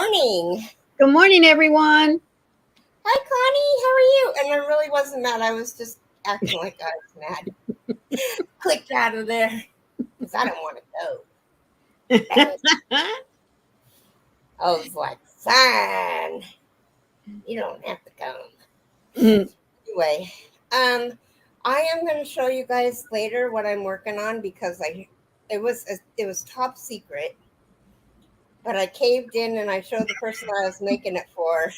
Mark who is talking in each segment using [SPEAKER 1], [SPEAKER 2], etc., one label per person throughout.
[SPEAKER 1] morning.
[SPEAKER 2] Good morning, everyone.
[SPEAKER 1] Hi, Connie. How are you? And I really wasn't mad. I was just acting like I was mad. Clicked out of there because I don't want to go. I was like, fine. You don't have to come. Anyway, I am going to show you guys later what I'm working on because it was top secret, but I caved in and I showed the person I was making it for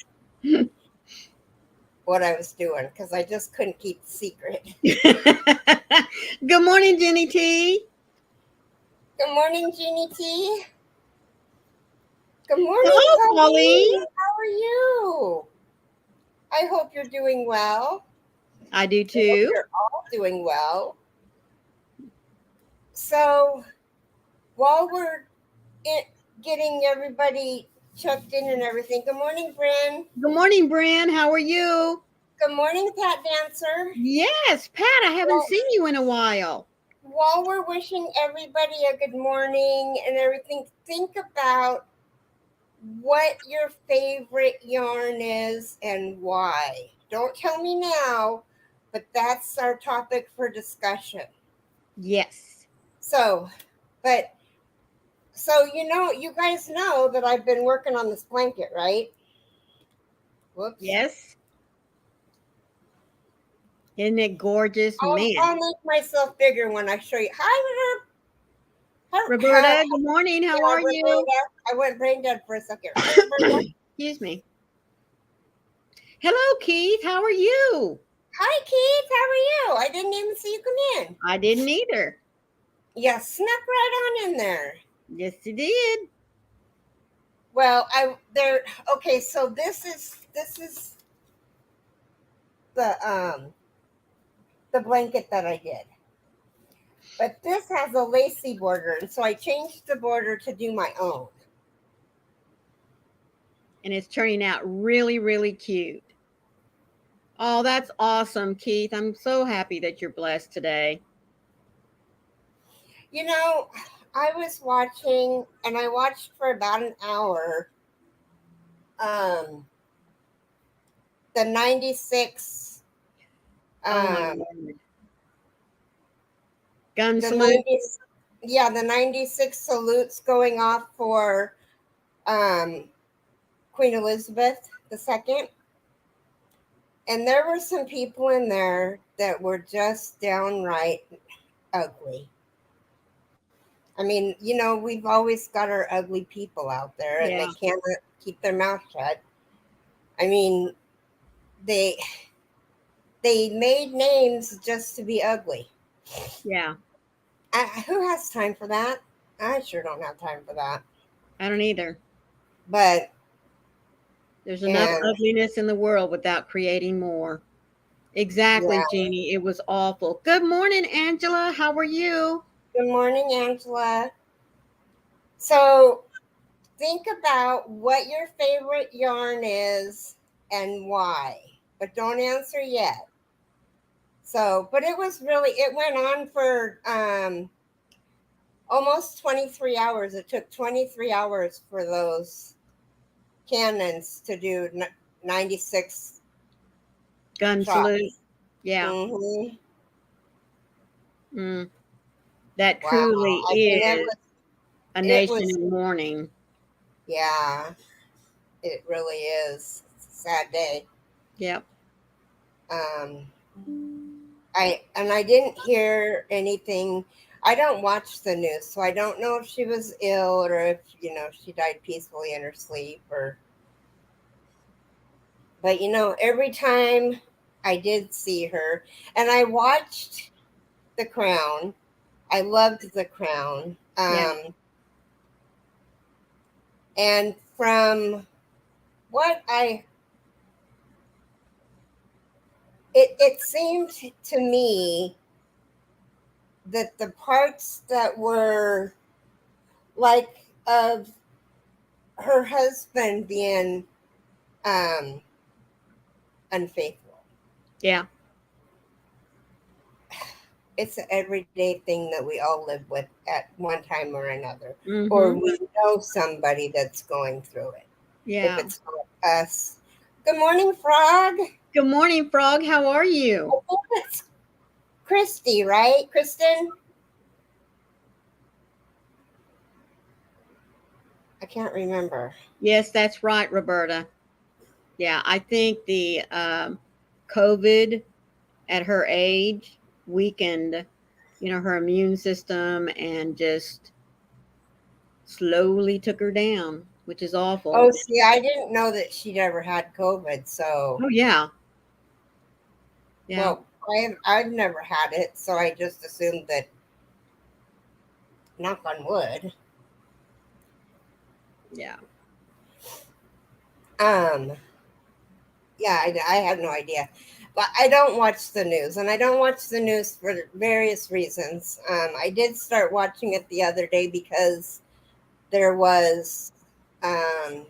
[SPEAKER 1] what I was doing because I just couldn't keep the secret.
[SPEAKER 2] Good morning, Jenny T.
[SPEAKER 1] Good morning, Jeannie T. Good morning,
[SPEAKER 2] Hello,
[SPEAKER 1] Colleen.
[SPEAKER 2] Pauline.
[SPEAKER 1] How are you? I hope you're doing well.
[SPEAKER 2] I do
[SPEAKER 1] I hope
[SPEAKER 2] too.
[SPEAKER 1] you're all doing well. So, while we're getting everybody checked in and everything, good morning, Bryn.
[SPEAKER 2] Good morning, Bren. How are you?
[SPEAKER 1] Good morning, Pat Dancer.
[SPEAKER 2] Yes, Pat, I haven't seen you in a while.
[SPEAKER 1] While we're wishing everybody a good morning and everything, think about what your favorite yarn is and why. Don't tell me now, but that's our topic for discussion.
[SPEAKER 2] Yes.
[SPEAKER 1] So you guys know that I've been working on this blanket, right? Whoops.
[SPEAKER 2] Yes. Isn't it gorgeous,
[SPEAKER 1] I'll
[SPEAKER 2] man?
[SPEAKER 1] make myself bigger when I show you. Hi,
[SPEAKER 2] Roberta, good morning. How are
[SPEAKER 1] Roberta.
[SPEAKER 2] you?
[SPEAKER 1] I went brain dead for a second. Hi, Roberta.
[SPEAKER 2] Excuse me. Hello, Keith. How are you?
[SPEAKER 1] Hi, Keith. How are you? I didn't even see you come in.
[SPEAKER 2] I didn't either.
[SPEAKER 1] Yeah, snuck right on in there.
[SPEAKER 2] Yes, you did.
[SPEAKER 1] Well, okay, so this is the blanket that I did. But this has a lacy border, and so I changed the border to do my own.
[SPEAKER 2] And it's turning out really, really cute. Oh, that's awesome, Keith. I'm so happy that you're blessed today.
[SPEAKER 1] You know, I was watching, and I watched for about an hour, the 96,
[SPEAKER 2] Oh my
[SPEAKER 1] um,
[SPEAKER 2] Lord. Gun
[SPEAKER 1] the
[SPEAKER 2] salute.
[SPEAKER 1] 90s, the 96 salutes going off for Queen Elizabeth II. And there were some people in there that were just downright ugly. I mean, we've always got our ugly people out there and they can't keep their mouth shut. I mean, they made names just to be ugly.
[SPEAKER 2] Yeah.
[SPEAKER 1] Who has time for that? I sure don't have time for that.
[SPEAKER 2] I don't either.
[SPEAKER 1] But
[SPEAKER 2] there's enough ugliness in the world without creating more. Exactly,
[SPEAKER 1] yeah.
[SPEAKER 2] Jeannie. It was awful. Good morning, Angela. How are you?
[SPEAKER 1] Good morning, Angela. So think about what your favorite yarn is and why, but don't answer yet. So, but it went on for almost 23 hours. It took 23 hours for those cannons to do 96
[SPEAKER 2] gun
[SPEAKER 1] shots.
[SPEAKER 2] salute. Yeah.
[SPEAKER 1] Mm-hmm.
[SPEAKER 2] That truly is a nation in mourning.
[SPEAKER 1] Yeah, it really is. It's a sad day.
[SPEAKER 2] Yep.
[SPEAKER 1] I didn't hear anything. I don't watch the news, so I don't know if she was ill or if she died peacefully in her sleep but every time I did see her, and I watched The Crown. I loved The Crown. And from what it seemed to me that the parts that were like of her husband being unfaithful.
[SPEAKER 2] Yeah.
[SPEAKER 1] It's an everyday thing that we all live with at one time or another.
[SPEAKER 2] Mm-hmm.
[SPEAKER 1] Or we know somebody that's going through it.
[SPEAKER 2] Yeah.
[SPEAKER 1] if it's not us. Good morning, Frog.
[SPEAKER 2] Good morning, Frog. How are you?
[SPEAKER 1] I think it's Christy, right? Kristen? I can't remember.
[SPEAKER 2] Yes, that's right, Roberta. Yeah, I think the COVID at her age weakened, her immune system and just slowly took her down, which is awful.
[SPEAKER 1] Oh, see, I didn't know that she'd ever had COVID. So,
[SPEAKER 2] Oh yeah, yeah,
[SPEAKER 1] well, I've never had it, so I just assumed that, knock on wood.
[SPEAKER 2] yeah.
[SPEAKER 1] Um, yeah, I have no idea. But I don't watch the news, and I don't watch the news for various reasons. I did start watching it the other day because there was um,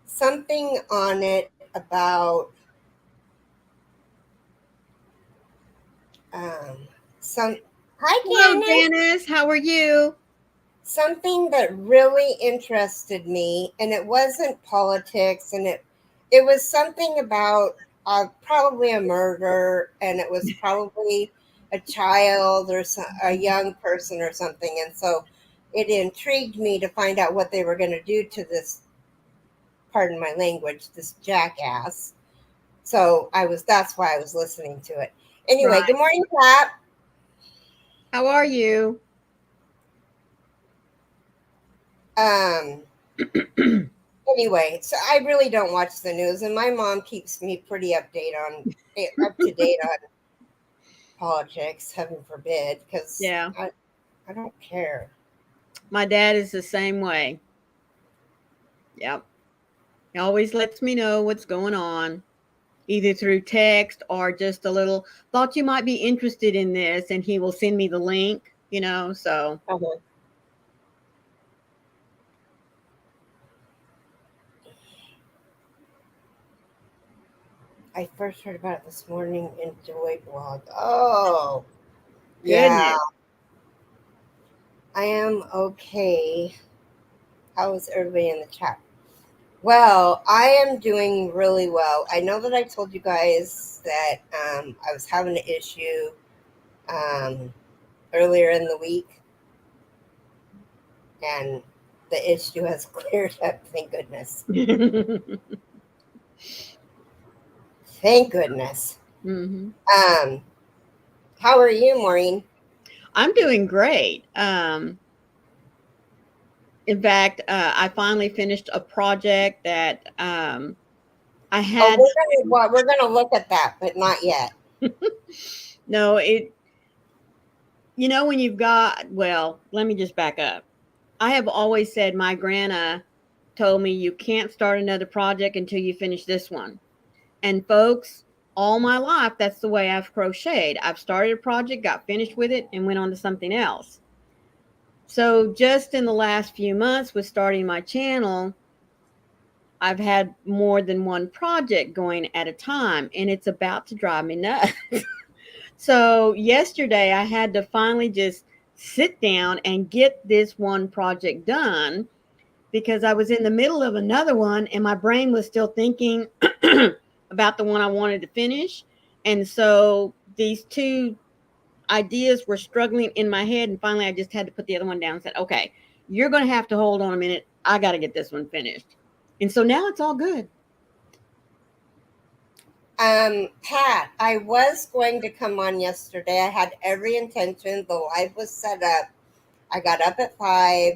[SPEAKER 1] something on it about um, some. Hi,
[SPEAKER 2] Hello,
[SPEAKER 1] Candace.
[SPEAKER 2] Janice. How are you?
[SPEAKER 1] Something that really interested me, and it wasn't politics, and it was something about probably a murder, and it was probably a child or a young person or something, and so it intrigued me to find out what they were going to do to this, pardon my language, this jackass. So that's why I was listening to it. Anyway,
[SPEAKER 2] Right.
[SPEAKER 1] good morning, Pat.
[SPEAKER 2] How are you?
[SPEAKER 1] um Anyway, so I really don't watch the news, and my mom keeps me pretty up to date on politics. Heaven forbid, because
[SPEAKER 2] Yeah.
[SPEAKER 1] I don't care.
[SPEAKER 2] My dad is the same way. Yep. He always lets me know what's going on, either through text or just a little thought you might be interested in this, and he will send me the link. So
[SPEAKER 1] Uh-huh. I first heard about it this morning in Joy Blog. Oh, yeah,
[SPEAKER 2] goodness.
[SPEAKER 1] I am okay. How is everybody in the chat? Well, I am doing really well. I know that I told you guys that I was having an issue um, earlier in the week, and the issue has cleared up. Thank goodness. Thank goodness.
[SPEAKER 2] hmm
[SPEAKER 1] Um, how are you, Maureen?
[SPEAKER 2] I'm doing great. In fact, I finally finished a project that I
[SPEAKER 1] Oh,
[SPEAKER 2] had.
[SPEAKER 1] we're gonna look at that, but not yet.
[SPEAKER 2] No, when you've got, well, let me just back up. I have always said my grandma told me you can't start another project until you finish this one. And folks, all my life, that's the way I've crocheted. I've started a project, got finished with it, and went on to something else. So just in the last few months with starting my channel, I've had more than one project going at a time, and it's about to drive me nuts. So yesterday I had to finally just sit down and get this one project done because I was in the middle of another one and my brain was still thinking about the one I wanted to finish. And so these two ideas were struggling in my head. And finally, I just had to put the other one down and said, okay, you're going to have to hold on a minute. I got to get this one finished. And so now it's all good.
[SPEAKER 1] Pat, I was going to come on yesterday. I had every intention. The live was set up. I got up at 5.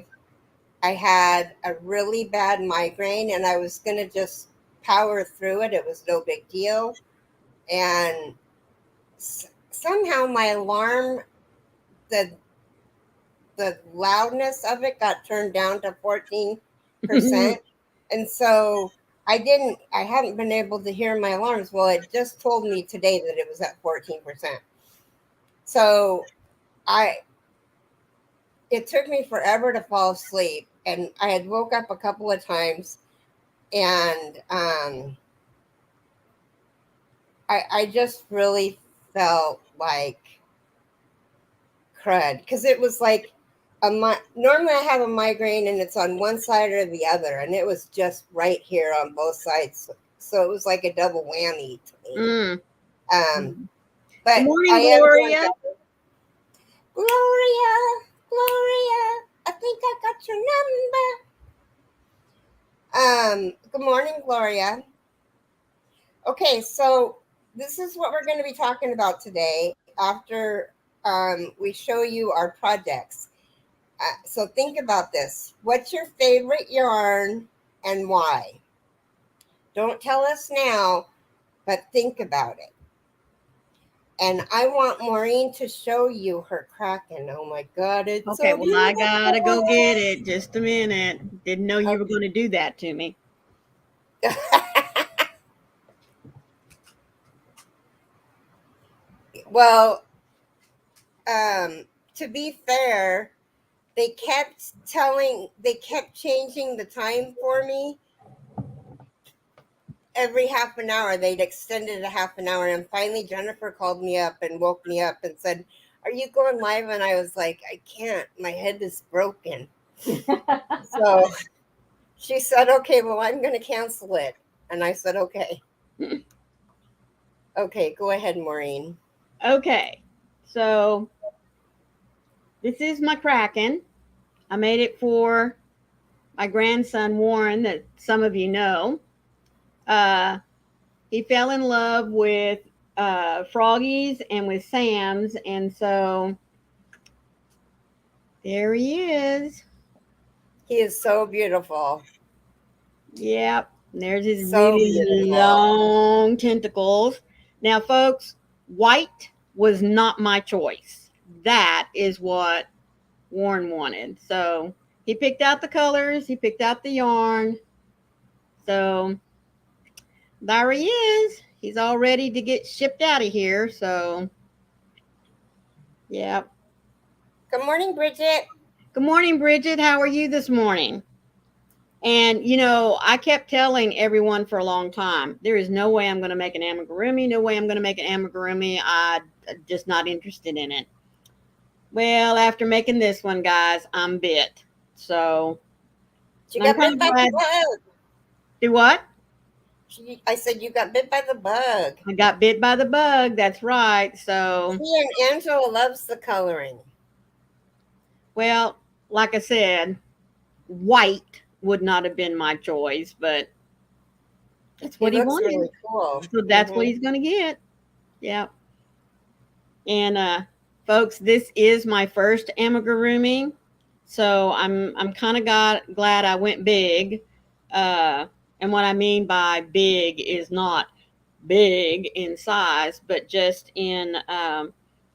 [SPEAKER 1] I had a really bad migraine, and I was going to just power through it. It was no big deal. And somehow my alarm, the loudness of it got turned down to 14%. And so I hadn't been able to hear my alarms. Well, it just told me today that it was at 14%. So it took me forever to fall asleep, and I had woke up a couple of times, and I just really felt like crud, because it was like Normally I have a migraine and it's on one side or the other, and it was just right here on both sides. So it was like a double whammy to me.
[SPEAKER 2] Mm.
[SPEAKER 1] But
[SPEAKER 2] Good morning,
[SPEAKER 1] I am doing
[SPEAKER 2] Gloria.
[SPEAKER 1] better. Gloria, I think I got your number. Good morning, Gloria. Okay, so this is what we're going to be talking about today after we show you our projects. So think about this. What's your favorite yarn and why? Don't tell us now, but think about it. And I want Maureen to show you her Kraken. Oh my God, it's
[SPEAKER 2] Okay,
[SPEAKER 1] so
[SPEAKER 2] well, I
[SPEAKER 1] beautiful.
[SPEAKER 2] gotta go get it. Just a minute. Didn't know you were going to do that to me.
[SPEAKER 1] Well, to be fair, they kept changing the time for me. Every half an hour, they'd extended a half an hour. And finally, Jennifer called me up and woke me up and said, "Are you going live?" And I was like, "I can't. My head is broken." So she said, "Okay, well, I'm going to cancel it." And I said, "Okay." Okay, go ahead, Maureen.
[SPEAKER 2] Okay, so this is my Kraken. I made it for my grandson Warren, that some of you know. He fell in love with Froggies and with Sam's, and so there he is.
[SPEAKER 1] He is so beautiful.
[SPEAKER 2] Yep, there's his
[SPEAKER 1] So
[SPEAKER 2] really
[SPEAKER 1] beautiful.
[SPEAKER 2] long tentacles. Now, folks, white was not my choice. That is what Warren wanted. So he picked out the colors, he picked out the yarn. So there he is. He's all ready to get shipped out of here. So, yeah.
[SPEAKER 1] Good morning, Bridget.
[SPEAKER 2] Good morning, Bridget. How are you this morning? And, you know, I kept telling everyone for a long time, there is no way I'm going to make an amigurumi. No way I'm going to make an amigurumi. I'm just not interested in it. Well, after making this one, guys, I'm bit. So
[SPEAKER 1] You
[SPEAKER 2] I'm
[SPEAKER 1] got
[SPEAKER 2] kind
[SPEAKER 1] bit
[SPEAKER 2] of
[SPEAKER 1] by
[SPEAKER 2] glad.
[SPEAKER 1] the bug.
[SPEAKER 2] Do what?
[SPEAKER 1] I said you got bit by the bug.
[SPEAKER 2] I got bit by the bug. That's right. So,
[SPEAKER 1] She and Angela loves the coloring.
[SPEAKER 2] well, like I said, white would not have been my choice, but that's
[SPEAKER 1] He
[SPEAKER 2] what he
[SPEAKER 1] looks
[SPEAKER 2] wanted.
[SPEAKER 1] really cool.
[SPEAKER 2] So that's what he's going to get. Yeah. And folks, this is my first amigurumi, so I'm kind of glad I went big. And what I mean by big is not big in size, but just in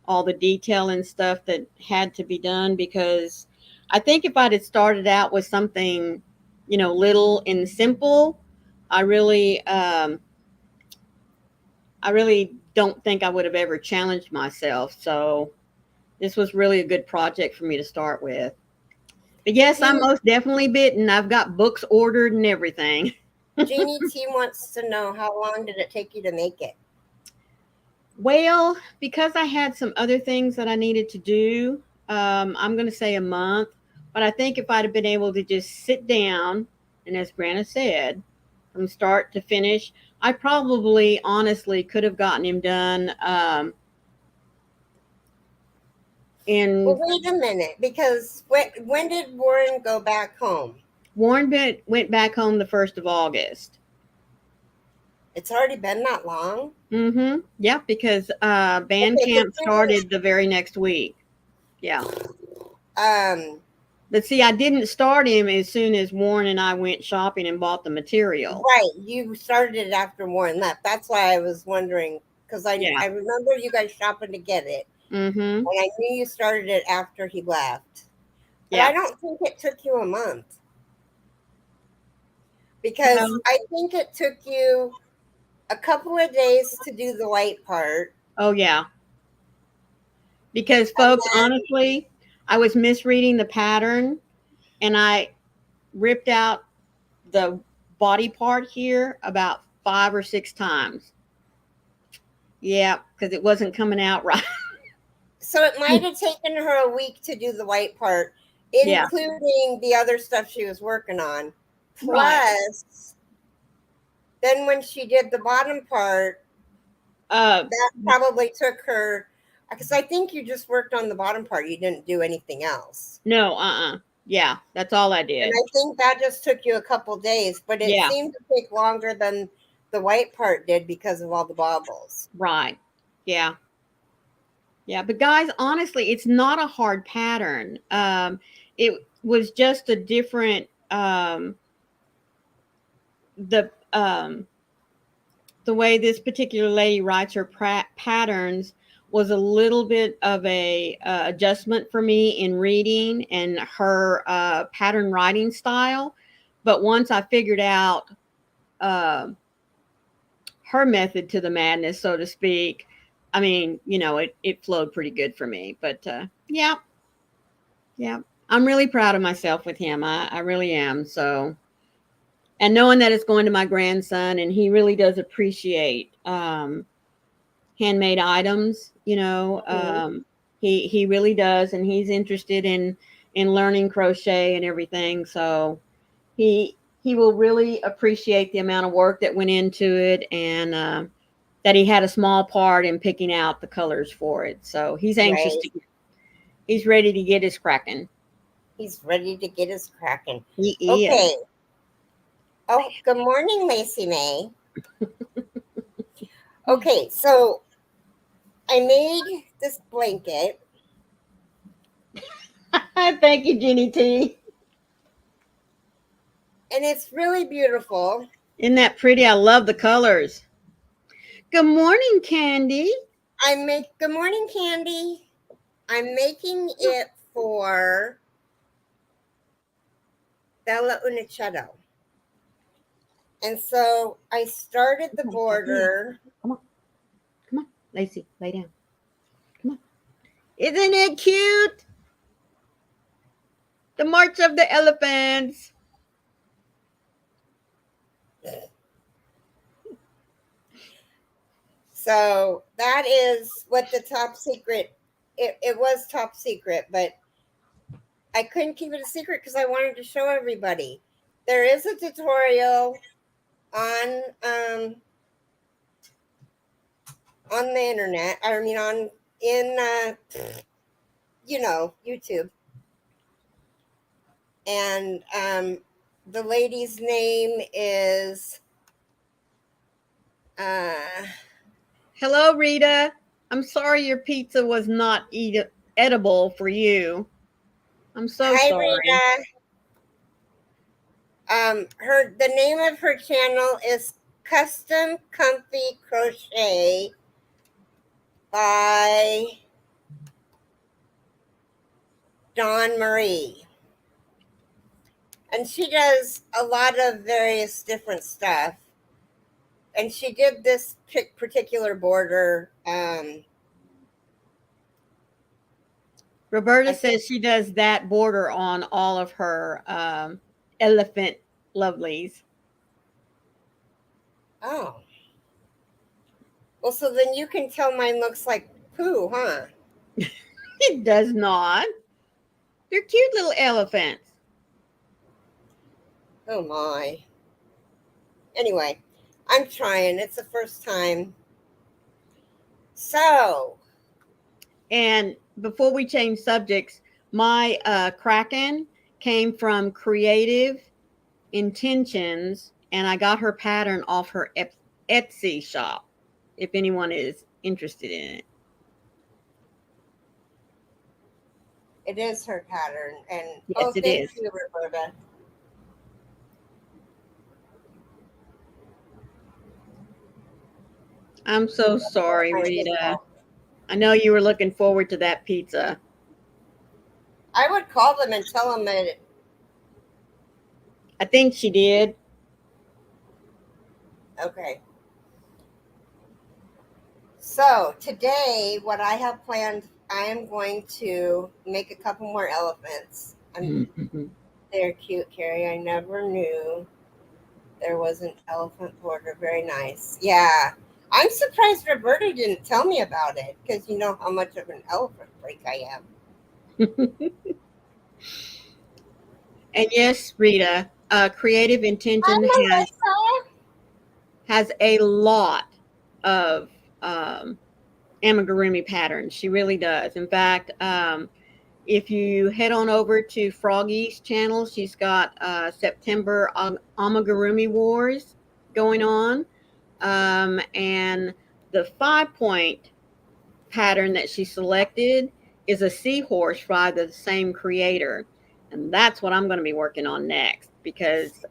[SPEAKER 2] all the detail and stuff that had to be done. Because I think if I'd had started out with something, you know, little and simple, I really don't think I would have ever challenged myself. So this was really a good project for me to start with. But yes, I'm
[SPEAKER 1] Jeannie,
[SPEAKER 2] most definitely bitten. I've got books ordered and everything.
[SPEAKER 1] Jeannie T wants to know, how long did it take you to make it?
[SPEAKER 2] Well, because I had some other things that I needed to do, I'm going to say a month. But I think if I'd have been able to just sit down, and as Grana said, from start to finish, I probably honestly could have gotten him done
[SPEAKER 1] Well,
[SPEAKER 2] in.
[SPEAKER 1] wait a minute, because when did Warren go back home?
[SPEAKER 2] Warren went back home the 1st of August.
[SPEAKER 1] It's already been that long?
[SPEAKER 2] Mm-hmm. Yeah, because band
[SPEAKER 1] Okay,
[SPEAKER 2] camp started the very next week. Yeah.
[SPEAKER 1] Um,
[SPEAKER 2] But see, I didn't start him as soon as Warren and I went shopping and bought the material.
[SPEAKER 1] right. You started it after Warren left. That's why I was wondering, because I
[SPEAKER 2] Yeah.
[SPEAKER 1] remember you guys shopping to get it.
[SPEAKER 2] Mm-hmm.
[SPEAKER 1] And I knew you started it after he left. But
[SPEAKER 2] Yeah.
[SPEAKER 1] I don't think it took you a month. Because
[SPEAKER 2] Well,
[SPEAKER 1] I think it took you a couple of days to do the white part.
[SPEAKER 2] oh yeah. Because
[SPEAKER 1] And
[SPEAKER 2] folks,
[SPEAKER 1] then,
[SPEAKER 2] honestly, I was misreading the pattern and I ripped out the body part here about 5 or 6 times. Yeah, because it wasn't coming out right.
[SPEAKER 1] so it might have taken her a week to do the white part.
[SPEAKER 2] Yeah.
[SPEAKER 1] including the other stuff she was working on.
[SPEAKER 2] Right.
[SPEAKER 1] Plus, then when she did the bottom part,
[SPEAKER 2] Uh,
[SPEAKER 1] that probably took her, because I think you just worked on the bottom part. You didn't do anything else.
[SPEAKER 2] no, yeah, that's all I
[SPEAKER 1] And
[SPEAKER 2] did.
[SPEAKER 1] I think that just took you a couple days, but it
[SPEAKER 2] Yeah.
[SPEAKER 1] seemed to take longer than the white part did because of all the baubles.
[SPEAKER 2] Right. Yeah. Yeah. But guys, honestly, it's not a hard pattern. It was just a different, the, the way this particular lady writes her patterns was a little bit of a adjustment for me in reading and her pattern writing style. But once I figured out uh, her method to the madness, so to speak, I mean, it flowed pretty good for me. But yeah, yeah, I'm really proud of myself with him. I really am. So, and knowing that it's going to my grandson, and he really does appreciate handmade items, he really does, and he's interested in learning crochet and everything. So he will really appreciate the amount of work that went into it, and that he had a small part in picking out the colors for it. So he's anxious
[SPEAKER 1] Right.
[SPEAKER 2] to he's ready to get his cracking.
[SPEAKER 1] He's ready to get his cracking.
[SPEAKER 2] He is.
[SPEAKER 1] Okay. Oh, good morning, Lacey May. Okay, so I made this blanket.
[SPEAKER 2] Thank you, Jenny T.
[SPEAKER 1] And it's really beautiful.
[SPEAKER 2] Isn't that pretty? I love the colors. Good morning, Candy.
[SPEAKER 1] Good morning, Candy. I'm making it for Bella Unicetto. And so I started the border.
[SPEAKER 2] Come on, Lacey, lay down. Come on. Isn't it cute? The March of the Elephants.
[SPEAKER 1] So that is what the top secret, it was top secret, but I couldn't keep it a secret because I wanted to show everybody. There is a tutorial on the internet. I mean, YouTube. And the lady's name is
[SPEAKER 2] Hello, Rita. I'm sorry your pizza was not edible for you. I'm so
[SPEAKER 1] hi,
[SPEAKER 2] sorry.
[SPEAKER 1] Rita. The name of her channel is Custom Comfy Crochet by Dawn Marie. And she does a lot of various different stuff. And she did this particular border.
[SPEAKER 2] Roberta says she does that border on all of her elephant lovelies.
[SPEAKER 1] Oh. Well, so then you can tell mine looks like poo, huh?
[SPEAKER 2] It does not. They're cute little elephants.
[SPEAKER 1] Oh, my. Anyway, I'm trying. It's the first time. So.
[SPEAKER 2] And before we change subjects, my Kraken came from Creative Intentions, and I got her pattern off her Etsy shop, if anyone is interested in it.
[SPEAKER 1] It is her pattern. And
[SPEAKER 2] Yes, it
[SPEAKER 1] thank
[SPEAKER 2] is.
[SPEAKER 1] you, Roberta.
[SPEAKER 2] I'm so sorry, Rita. I know you were looking forward to that pizza.
[SPEAKER 1] I would call them and tell them that.
[SPEAKER 2] I think she did.
[SPEAKER 1] Okay. So today, what I have planned, I am going to make a couple more elephants. They're cute, Keri. I never knew there was an elephant border. Very nice. Yeah. I'm surprised Roberta didn't tell me about it because you know how much of an elephant freak I am.
[SPEAKER 2] And yes, Rita, Creative
[SPEAKER 1] Hi,
[SPEAKER 2] Intention
[SPEAKER 1] Melissa.
[SPEAKER 2] has a lot of amigurumi patterns. She really does. In fact, if you head on over to Froggy's channel, she's got September Amigurumi Wars going on. And the 5-point pattern that she selected is a seahorse by the same creator. And that's what I'm going to be working on next because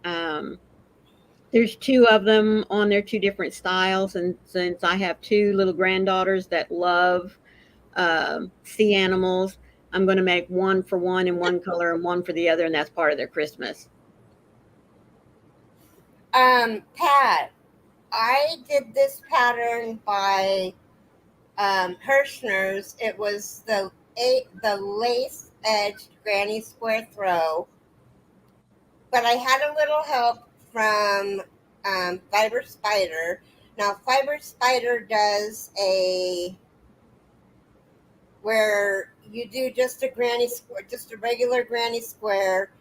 [SPEAKER 2] there's 2 of them on there, 2 different styles. And since I have 2 little granddaughters that love sea animals, I'm going to make one for one in one color and one for the other. And that's part of their Christmas.
[SPEAKER 1] Pat, I did this pattern by Hirschner's. It was the lace edged granny square throw, but I had a little help from Fiber Spider. Now Fiber Spider does where you do just a granny square, just a regular granny square,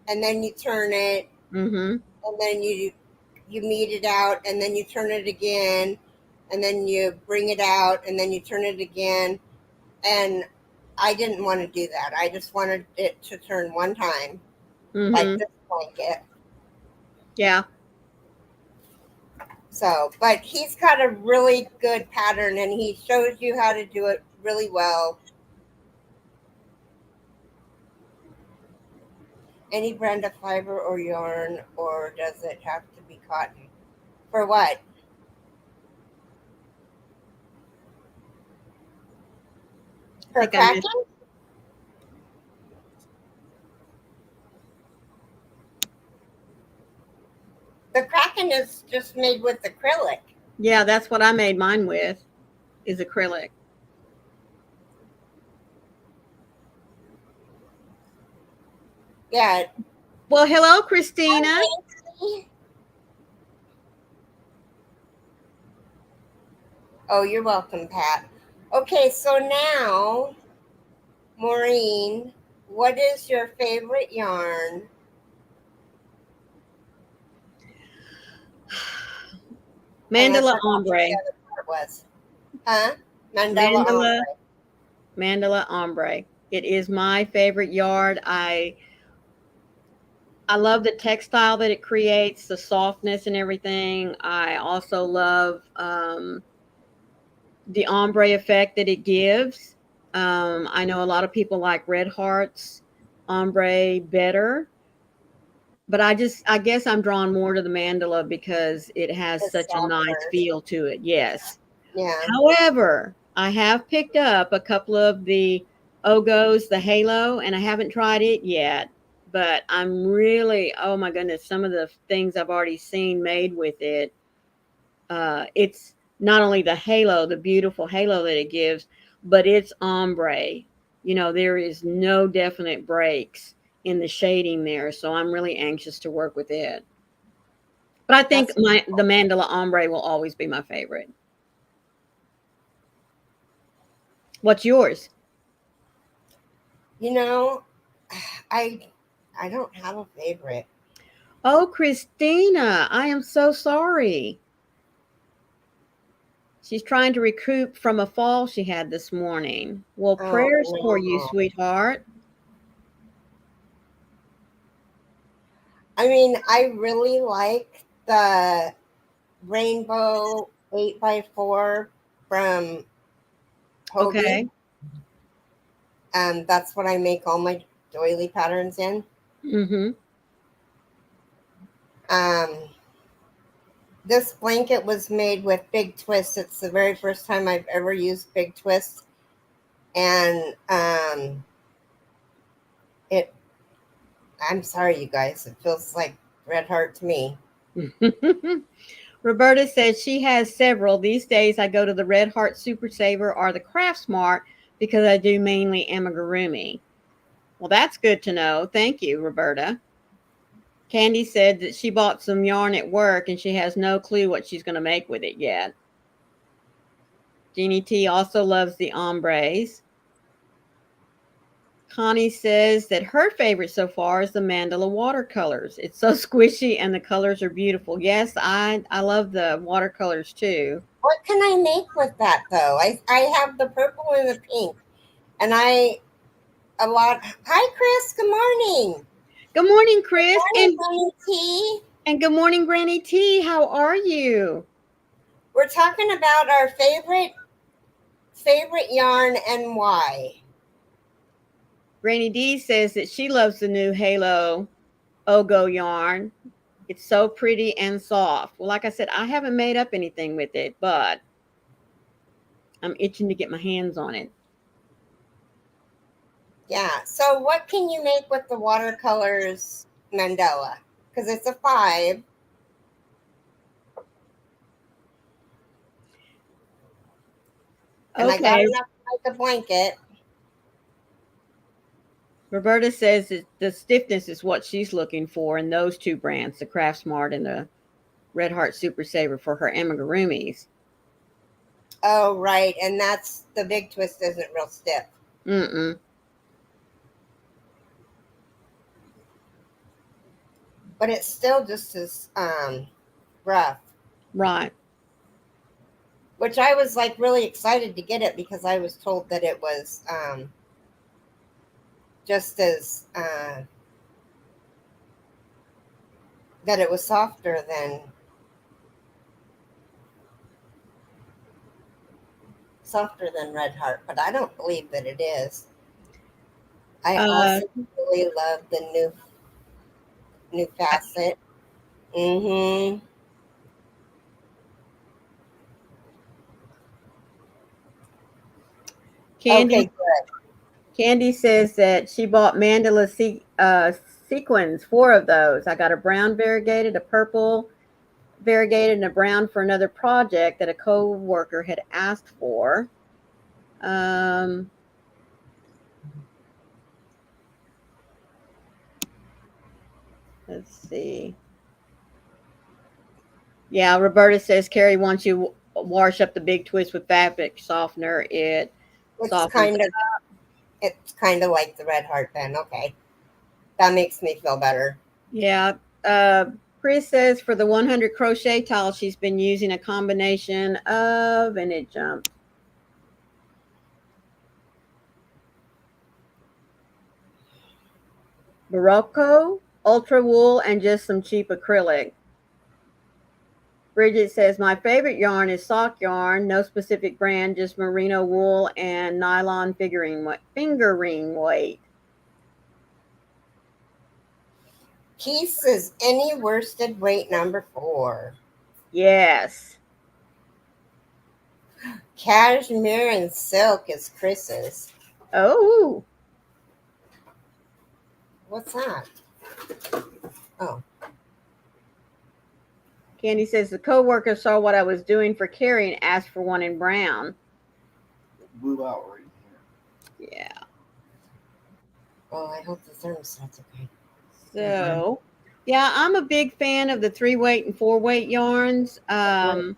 [SPEAKER 1] and then you turn it, and then you meet it out, and then you turn it again, and then you bring it out, and then you turn it again. And I didn't want to do that. I just wanted it to turn one time, like this blanket.
[SPEAKER 2] Yeah.
[SPEAKER 1] So, but he's got a really good pattern, and he shows you how to do it really well. Any brand of fiber or yarn, or does it have to be cotton? For what? For cracking? The Kraken is just made with acrylic.
[SPEAKER 2] Yeah, that's what I made mine with, is acrylic.
[SPEAKER 1] Yeah.
[SPEAKER 2] Well, hello, Christina.
[SPEAKER 1] Oh, you're welcome, Pat. Okay, so now, Maureen, what is your favorite yarn?
[SPEAKER 2] Mandala ombre.
[SPEAKER 1] Was. Huh? Mandala ombre.
[SPEAKER 2] Mandala ombre. It is my favorite yarn. I love the textile that it creates, the softness and everything. I also love the ombre effect that it gives. I know a lot of people like Red Heart's ombre better, but I guess I'm drawn more to the mandala because it has such a nice feel to it. Yes.
[SPEAKER 1] Yeah.
[SPEAKER 2] However, I have picked up a couple of the Ogos, the Halo, and I haven't tried it yet. But I'm really, oh my goodness, some of the things I've already seen made with it. It's not only the halo, the beautiful halo that it gives, but it's ombre. You know, there is no definite breaks in the shading there. So I'm really anxious to work with it. But I think the Mandala ombre will always be my favorite. What's yours?
[SPEAKER 1] You know, I don't have a favorite.
[SPEAKER 2] Oh, Christina, I am so sorry. She's trying to recoup from a fall she had this morning. Well, prayers for you, sweetheart.
[SPEAKER 1] I mean, I really like the rainbow 8x4 from Hobie.
[SPEAKER 2] Okay.
[SPEAKER 1] That's what I make all my doily patterns in. This blanket was made with Big Twist. It's the very first time I've ever used Big Twist. And I'm sorry, you guys. It feels like Red Heart to me.
[SPEAKER 2] Roberta says she has several. These days I go to the Red Heart Super Saver or the Craft Smart because I do mainly amigurumi. Well, that's good to know. Thank you, Roberta. Candy said that she bought some yarn at work and she has no clue what she's going to make with it yet. Jeannie T also loves the ombres. Connie says that her favorite so far is the mandala watercolors. It's so squishy and the colors are beautiful. Yes, I love the watercolors too.
[SPEAKER 1] What can I make with that though? I have the purple and the pink, and a lot. Hi, Chris. Good morning.
[SPEAKER 2] Good morning,
[SPEAKER 1] Good
[SPEAKER 2] Chris,
[SPEAKER 1] morning, Bunny T.
[SPEAKER 2] and good morning, Granny T. How are you?
[SPEAKER 1] We're talking about our favorite yarn and why.
[SPEAKER 2] Granny D says that she loves the new Halo Ogo yarn. It's so pretty and soft. Well, like I said, I haven't made up anything with it, but I'm itching to get my hands on it.
[SPEAKER 1] Yeah. So, what can you make with the watercolors mandala? Because it's a 5. And I got
[SPEAKER 2] Okay.
[SPEAKER 1] enough to make a blanket.
[SPEAKER 2] Roberta says that the stiffness is what she's looking for in those two brands, the Craft Smart and the Red Heart Super Saver for her amigurumis.
[SPEAKER 1] Oh, right. And that's the big twist isn't real stiff.
[SPEAKER 2] Mm-mm.
[SPEAKER 1] But it's still just as rough.
[SPEAKER 2] Right.
[SPEAKER 1] Which I was like really excited to get it because I was told that it was just as that it was softer than Red Heart, but I don't believe that it is. I also really love the new facet. Mm-hmm.
[SPEAKER 2] Candy
[SPEAKER 1] Okay, good.
[SPEAKER 2] Candy says that she bought mandala sequins, 4 of those. I got a brown variegated, a purple variegated, and a brown for another project that a co-worker had asked for. Let's see. Yeah, Roberta says Keri wants you wash up the big twist with fabric softener. It
[SPEAKER 1] It's
[SPEAKER 2] softens.
[SPEAKER 1] kind of like the Red Heart then. Okay. That makes me feel better.
[SPEAKER 2] Yeah. Chris says for the 100 crochet towel, she's been using a combination of, and it jumped. Morocco, ultra wool, and just some cheap acrylic. Bridget says, my favorite yarn is sock yarn, no specific brand, just merino wool and nylon fingering weight.
[SPEAKER 1] Peace is any worsted weight number 4.
[SPEAKER 2] Yes.
[SPEAKER 1] Cashmere and silk is Chris's.
[SPEAKER 2] Oh.
[SPEAKER 1] What's that? Oh.
[SPEAKER 2] Candy says the co-worker saw what I was doing for Keri and asked for one in brown.
[SPEAKER 3] It blew out right here.
[SPEAKER 2] Yeah.
[SPEAKER 1] Well, I hope the thermostat's okay.
[SPEAKER 2] So, yeah, I'm a big fan of the 3-weight and 4-weight yarns.
[SPEAKER 1] $700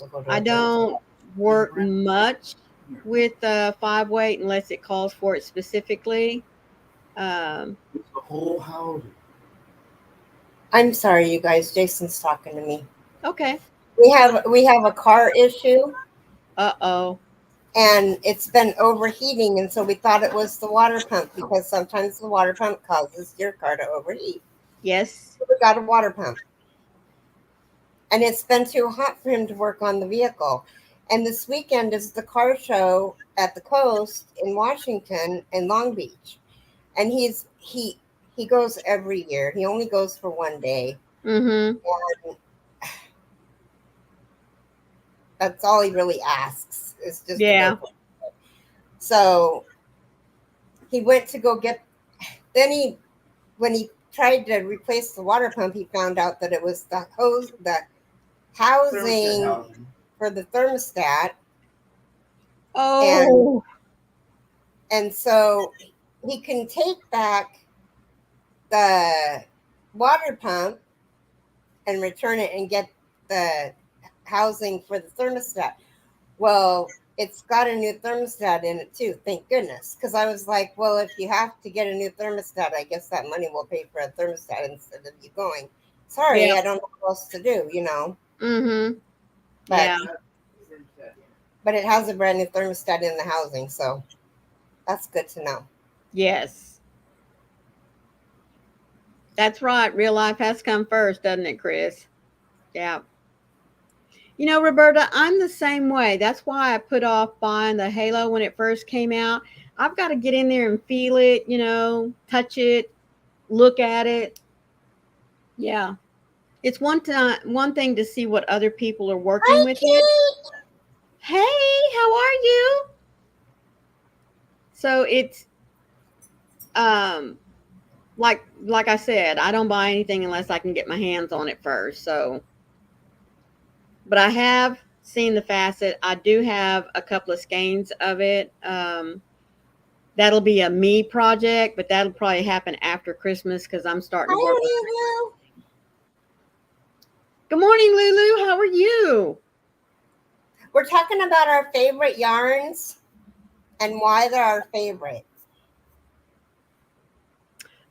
[SPEAKER 1] will go to
[SPEAKER 2] I don't work much with 5-weight unless it calls for it specifically.
[SPEAKER 3] It's the whole house.
[SPEAKER 1] I'm sorry, you guys. Jason's talking to me.
[SPEAKER 2] Okay.
[SPEAKER 1] We have a car issue,
[SPEAKER 2] Uh-oh.
[SPEAKER 1] and it's been overheating, and so we thought it was the water pump because sometimes the water pump causes your car to overheat.
[SPEAKER 2] Yes.
[SPEAKER 1] So we got a water pump, and it's been too hot for him to work on the vehicle. And this weekend is the car show at the coast in Washington and Long Beach, and he goes every year. He only goes for one day.
[SPEAKER 2] Mm-hmm.
[SPEAKER 1] And that's all he really asks is just
[SPEAKER 2] Yeah.
[SPEAKER 1] to go. So he went to go get. Then when he tried to replace the water pump, he found out that it was the housing for the thermostat.
[SPEAKER 2] Oh.
[SPEAKER 1] And so he can take back the water pump and return it and get the housing for the thermostat. Well, it's got a new thermostat in it too. Thank goodness. Because I was like, well, if you have to get a new thermostat, I guess that money will pay for a thermostat instead of you going. Sorry,
[SPEAKER 2] Yeah.
[SPEAKER 1] I don't know what else to do,
[SPEAKER 2] Mm-hmm.
[SPEAKER 1] But
[SPEAKER 2] Yeah.
[SPEAKER 1] but it has a brand new thermostat in the housing, so that's good to know.
[SPEAKER 2] Yes. That's right. Real life has come first, doesn't it, Chris? Yeah. Roberta, I'm the same way. That's why I put off buying the Halo when it first came out. I've got to get in there and feel it, touch it, look at it. Yeah. It's one thing to see what other people are working
[SPEAKER 1] Hi,
[SPEAKER 2] with it.
[SPEAKER 1] Kate.
[SPEAKER 2] Hey, how are you? So it's like I said, I don't buy anything unless I can get my hands on it first. So, but I have seen the facet. I do have a couple of skeins of it. That'll be a me project, but that'll probably happen after Christmas because I'm starting to work.
[SPEAKER 1] Hi, Lulu.
[SPEAKER 2] Good morning, Lulu. How are you?
[SPEAKER 1] We're talking about our favorite yarns and why they're our favorite.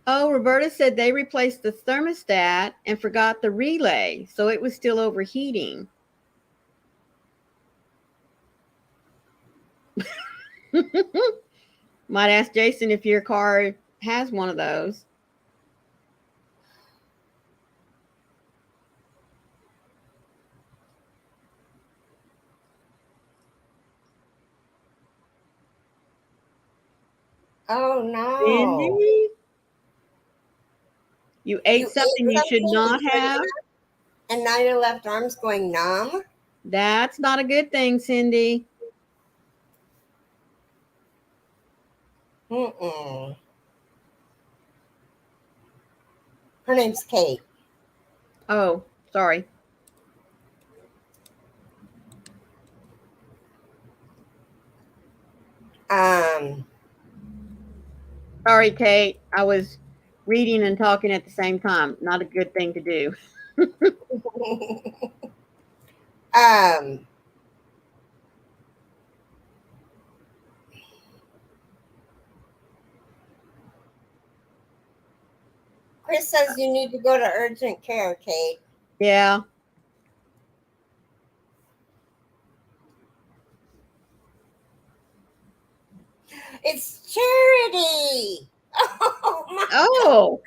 [SPEAKER 2] Oh, Roberta said they replaced the thermostat and forgot the relay, so it was still overheating. Might ask Jason if your car has one of those.
[SPEAKER 1] Oh no.
[SPEAKER 2] Cindy? You ate something you should not have?
[SPEAKER 1] And now your left arm's going numb?
[SPEAKER 2] That's not a good thing, Cindy.
[SPEAKER 1] Mm-mm. Her name's Kate.
[SPEAKER 2] Oh, sorry. Sorry, Kate. I was reading and talking at the same time. Not a good thing to do.
[SPEAKER 1] Chris says you need to go to urgent care, Kate.
[SPEAKER 2] Yeah.
[SPEAKER 1] It's charity. Oh my
[SPEAKER 2] Oh.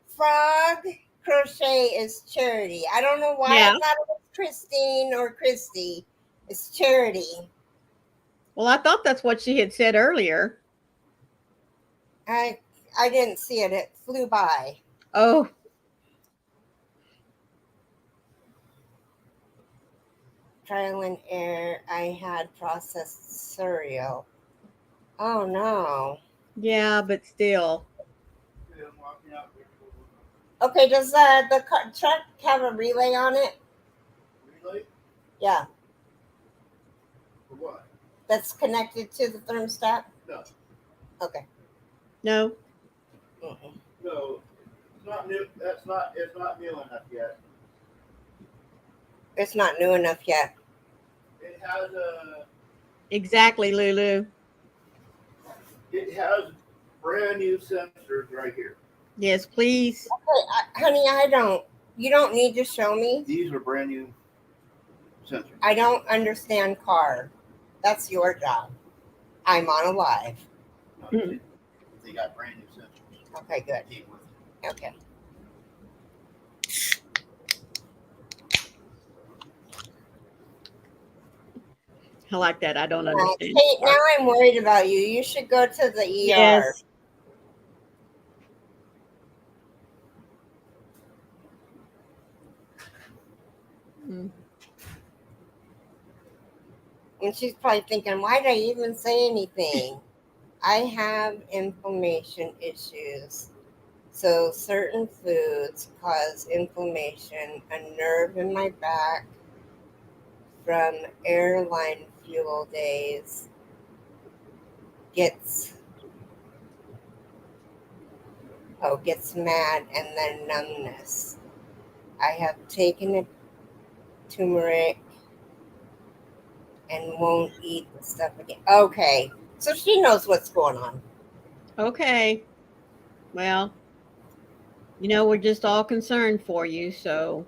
[SPEAKER 1] Frog crochet is charity. I don't know why
[SPEAKER 2] Yeah.
[SPEAKER 1] I thought it was Christine or Christy. It's charity.
[SPEAKER 2] Well, I thought that's what she had said earlier.
[SPEAKER 1] I didn't see it. It flew by.
[SPEAKER 2] Oh.
[SPEAKER 1] Trial and error. I had processed cereal. Oh no.
[SPEAKER 2] Yeah, but still.
[SPEAKER 1] Okay, does the truck have a relay on it?
[SPEAKER 3] Relay?
[SPEAKER 1] Yeah.
[SPEAKER 3] For what?
[SPEAKER 1] That's connected to the thermostat?
[SPEAKER 3] No.
[SPEAKER 1] Okay.
[SPEAKER 2] No.
[SPEAKER 1] Mm-mm.
[SPEAKER 3] No. It's not new. It's not new enough yet.
[SPEAKER 1] It's not new enough yet.
[SPEAKER 3] It has a.
[SPEAKER 2] Exactly, Lulu.
[SPEAKER 3] It has brand new sensors right here.
[SPEAKER 2] Yes, please.
[SPEAKER 1] Okay, honey, you don't need to show me.
[SPEAKER 3] These are brand new sensors.
[SPEAKER 1] I don't understand car. That's your job. I'm on a live.
[SPEAKER 2] Mm.
[SPEAKER 3] They got brand new sensors.
[SPEAKER 1] Okay, good.
[SPEAKER 3] Keep with it.
[SPEAKER 1] Okay.
[SPEAKER 2] I like that. I don't understand.
[SPEAKER 1] Kate, now I'm worried about you. You should go to the ER.
[SPEAKER 2] Yes. Mm.
[SPEAKER 1] And she's probably thinking, why did I even say anything? I have inflammation issues. So certain foods cause inflammation. A nerve in my back from airline fuel days gets mad, and then numbness. I have taken a turmeric and won't eat the stuff again. Okay, so she knows what's going on.
[SPEAKER 2] Okay. Well, we're just all concerned for you, so.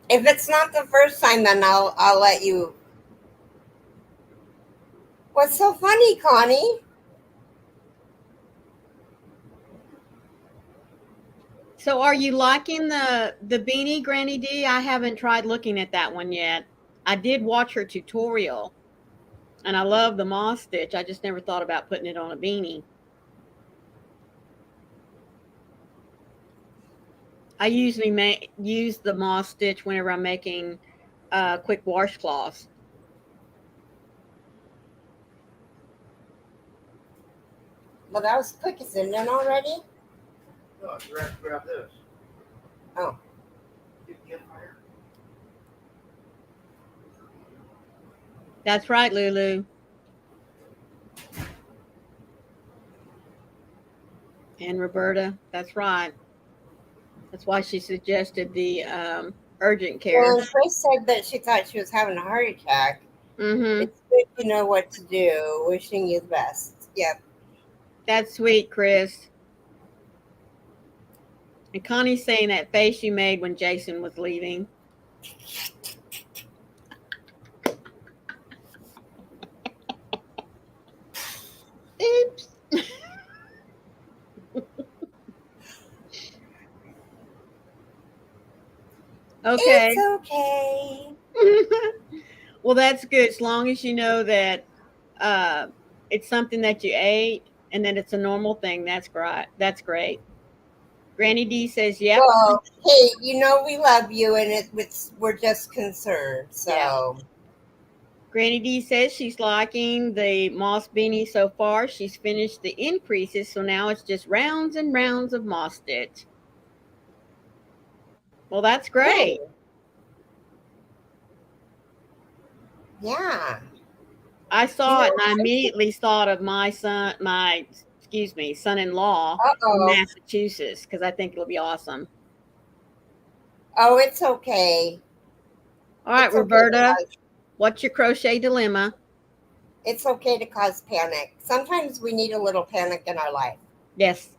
[SPEAKER 1] If it's not the first time, then I'll let you. What's so funny, Connie?
[SPEAKER 2] So are you liking the beanie, Granny D? I haven't tried looking at that one yet. I did watch her tutorial, and I love the moss stitch. I just never thought about putting it on a beanie. I usually use the moss stitch whenever I'm making quick washcloths.
[SPEAKER 1] Well, that was quick. Is it in already?
[SPEAKER 3] No, you have to grab this.
[SPEAKER 1] Oh.
[SPEAKER 3] Get higher.
[SPEAKER 2] That's right, Lulu. And Roberta, that's right. That's why she suggested the urgent care.
[SPEAKER 1] Well, and Chris said that she thought she was having a heart attack.
[SPEAKER 2] Mm-hmm.
[SPEAKER 1] It's good to know what to do. Wishing you the best. Yep.
[SPEAKER 2] That's sweet, Chris. And Connie's saying that face you made when Jason was leaving. Oops. Okay.
[SPEAKER 1] It's okay.
[SPEAKER 2] Well, that's good. As long as you know that it's something that you ate and that it's a normal thing, that's great. That's great. Granny D says, yep.
[SPEAKER 1] Well, hey, we love you, and we're just concerned. So.
[SPEAKER 2] Yeah. Granny D says she's liking the moss beanie so far. She's finished the increases, so now it's just rounds and rounds of moss stitch. Well, that's great.
[SPEAKER 1] Yeah.
[SPEAKER 2] I saw it and I immediately thought of my son-in-law from Massachusetts, because I think it'll be awesome.
[SPEAKER 1] Oh, it's okay.
[SPEAKER 2] All right, Roberta, what's your crochet dilemma?
[SPEAKER 1] It's okay to cause panic. Sometimes we need a little panic in our life.
[SPEAKER 2] Yes.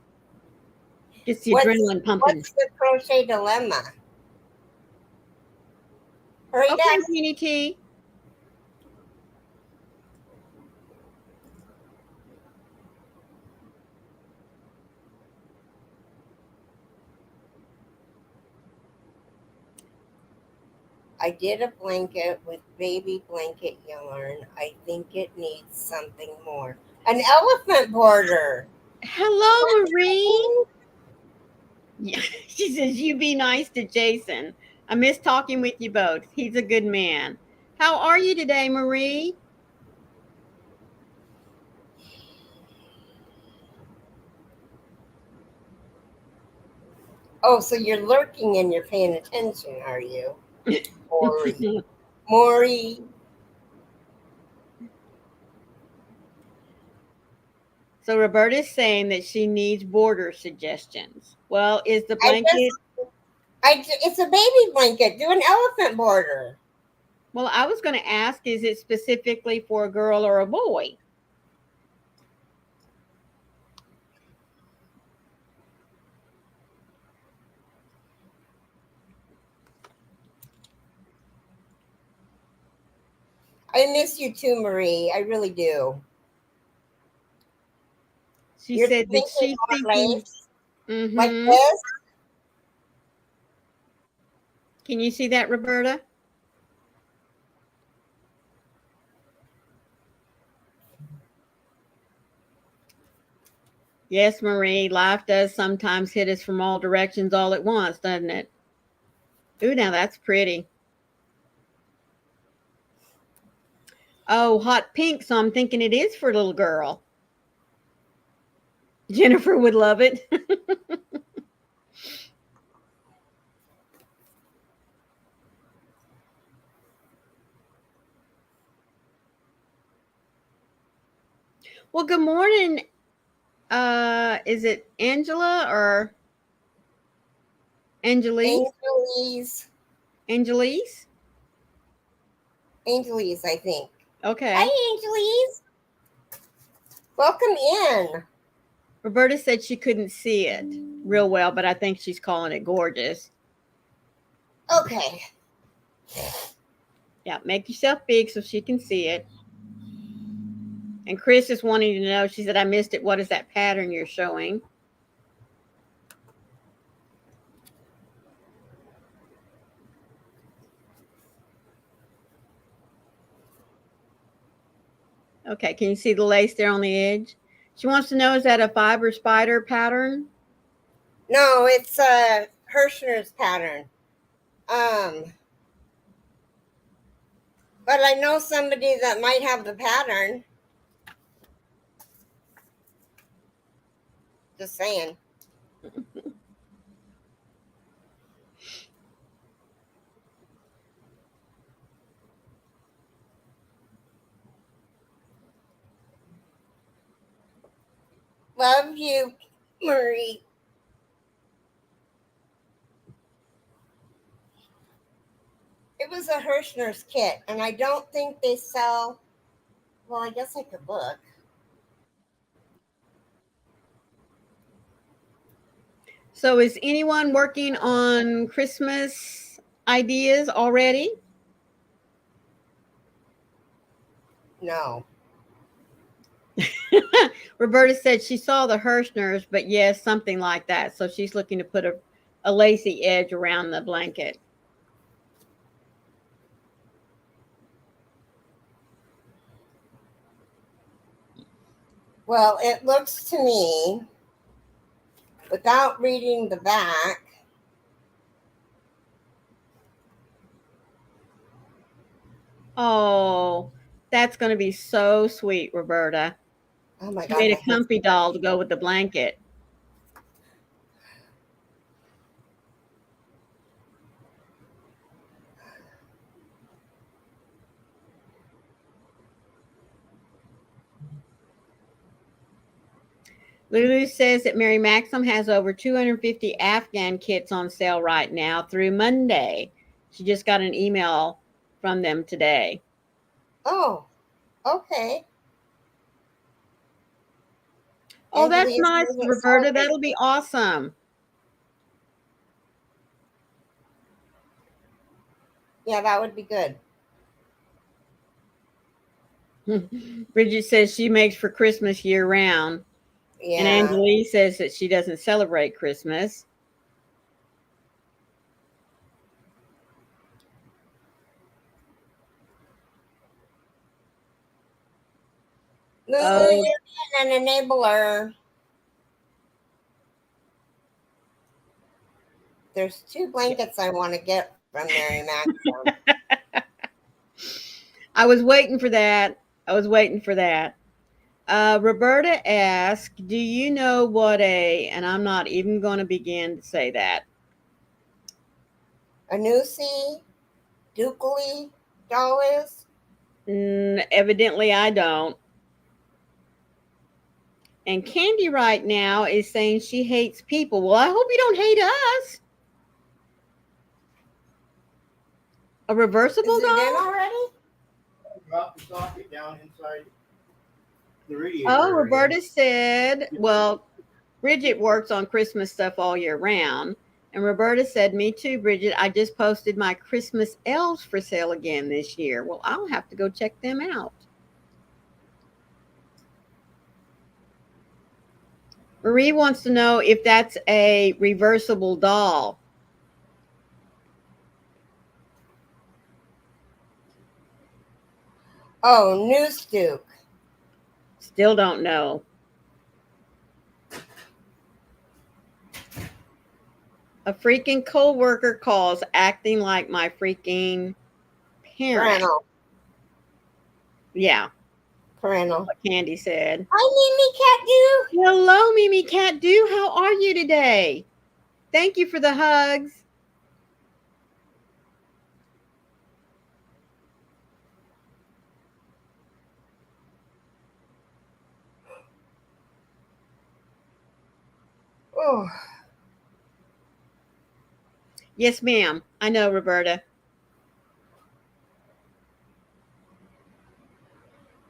[SPEAKER 2] Gets the adrenaline pumping.
[SPEAKER 1] What's the crochet dilemma? Hurry
[SPEAKER 2] okay,
[SPEAKER 1] down.
[SPEAKER 2] Teeny T.
[SPEAKER 1] I did a blanket with baby blanket yarn. I think it needs something more. An elephant border.
[SPEAKER 2] Hello, Marie. Yeah, she says, you be nice to Jason. I miss talking with you both. He's a good man. How are you today, Marie?
[SPEAKER 1] Oh, so you're lurking and you're paying attention, are you? Maury.
[SPEAKER 2] So Roberta's saying that she needs border suggestions. Well, is the blanket...
[SPEAKER 1] It's a baby blanket. Do an elephant border.
[SPEAKER 2] Well, I was going to ask, is it specifically for a girl or a boy?
[SPEAKER 1] I miss you too, Marie. I really do.
[SPEAKER 2] She said that she's thinking
[SPEAKER 1] like this.
[SPEAKER 2] Can you see that, Roberta? Yes, Marie, life does sometimes hit us from all directions all at once, doesn't it? Ooh, now that's pretty. Oh, hot pink, so I'm thinking it is for a little girl. Jennifer would love it. Well, good morning. Is it Angela or Angelise?
[SPEAKER 1] Angelise.
[SPEAKER 2] Angelise?
[SPEAKER 1] Angelise, I think.
[SPEAKER 2] Okay.
[SPEAKER 1] Hi, Angelise. Welcome in.
[SPEAKER 2] Roberta said she couldn't see it real well, but I think she's calling it gorgeous.
[SPEAKER 1] Okay.
[SPEAKER 2] Yeah, make yourself big so she can see it. And Chris is wanting to know, she said, I missed it. What is that pattern you're showing? Okay, can you see the lace there on the edge? She wants to know, is that a fiber spider pattern?
[SPEAKER 1] No, it's a Hirschner's pattern. But I know somebody that might have the pattern. Just saying. Love you, Marie. It was a Hirschner's kit, and I don't think they sell. Well, I guess I could look.
[SPEAKER 2] So is anyone working on Christmas ideas already?
[SPEAKER 1] No.
[SPEAKER 2] Roberta said she saw the Hirschners, but yes, something like that. So she's looking to put a lacy edge around the blanket.
[SPEAKER 1] Well, it looks to me, without reading the back,
[SPEAKER 2] Oh, that's going to be so sweet, Roberta.
[SPEAKER 1] oh my
[SPEAKER 2] She
[SPEAKER 1] God,
[SPEAKER 2] made
[SPEAKER 1] my
[SPEAKER 2] a comfy
[SPEAKER 1] hands.
[SPEAKER 2] doll to go with the blanket. Lulu says that Mary Maxim has over 250 Afghan kits on sale right now through Monday. She just got an email from them today.
[SPEAKER 1] Oh, okay.
[SPEAKER 2] Oh, that's
[SPEAKER 1] Angelise,
[SPEAKER 2] nice,
[SPEAKER 1] does it
[SPEAKER 2] Roberta.
[SPEAKER 1] sound like-
[SPEAKER 2] That'll be awesome.
[SPEAKER 1] Yeah, that would be good.
[SPEAKER 2] Bridget says she makes for Christmas year round.
[SPEAKER 1] Yeah.
[SPEAKER 2] And Angelique says that she doesn't celebrate Christmas.
[SPEAKER 1] Lulu,
[SPEAKER 2] Oh,
[SPEAKER 1] you're being an enabler. There's 2 blankets I want to get from Mary Maxim.
[SPEAKER 2] I was waiting for that. Roberta asked, do you know what and I'm not even going to begin to say that.
[SPEAKER 1] A Nusi Dukley doll is?
[SPEAKER 2] Evidently, I don't. And Candy right now is saying she hates people. Well, I hope you don't hate us. A reversible
[SPEAKER 1] Is it
[SPEAKER 2] doll?
[SPEAKER 1] in already?
[SPEAKER 3] Drop the socket down inside the radiator.
[SPEAKER 2] Oh,
[SPEAKER 3] area.
[SPEAKER 2] Roberta said, well, Bridget works on Christmas stuff all year round. And Roberta said, me too, Bridget. I just posted my Christmas elves for sale again this year. Well, I'll have to go check them out. Marie wants to know if that's a reversible doll.
[SPEAKER 1] Oh, Noose Duke.
[SPEAKER 2] Still don't know. A freaking co-worker calls acting like my freaking parent.
[SPEAKER 1] Parental.
[SPEAKER 2] Yeah,
[SPEAKER 1] Parental.
[SPEAKER 2] what Candy said.
[SPEAKER 1] Hi, Mimi Cat Doo.
[SPEAKER 2] Hello, Mimi Cat Doo. How are you today? Thank you for the hugs.
[SPEAKER 1] Oh.
[SPEAKER 2] Yes, ma'am. I know, Roberta.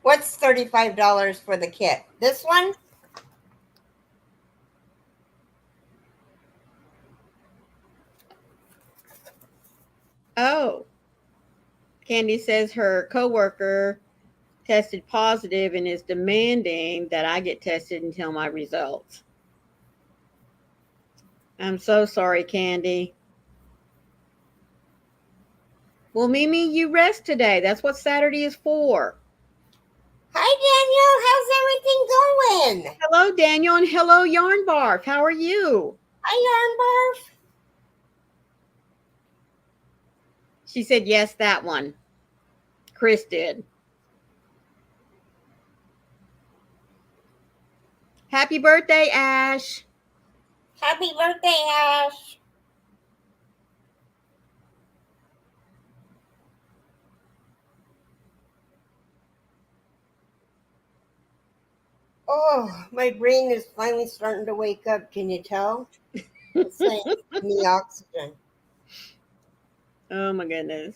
[SPEAKER 1] What's $35 for the kit? This one?
[SPEAKER 2] Oh, Candy says her coworker tested positive and is demanding that I get tested and tell my results. I'm so sorry, Candy. Well, Mimi, you rest today. That's what Saturday is for.
[SPEAKER 1] Hi, Daniel. How's everything going?
[SPEAKER 2] Hello, Daniel, and hello, Yarn Barf. How are you?
[SPEAKER 1] Hi, Yarn Barf.
[SPEAKER 2] She said, yes, that one. Chris did. Happy birthday, Ash.
[SPEAKER 1] Happy birthday, Ash. Oh, my brain is finally starting to wake up. Can you tell? It's like me oxygen.
[SPEAKER 2] Oh, my goodness.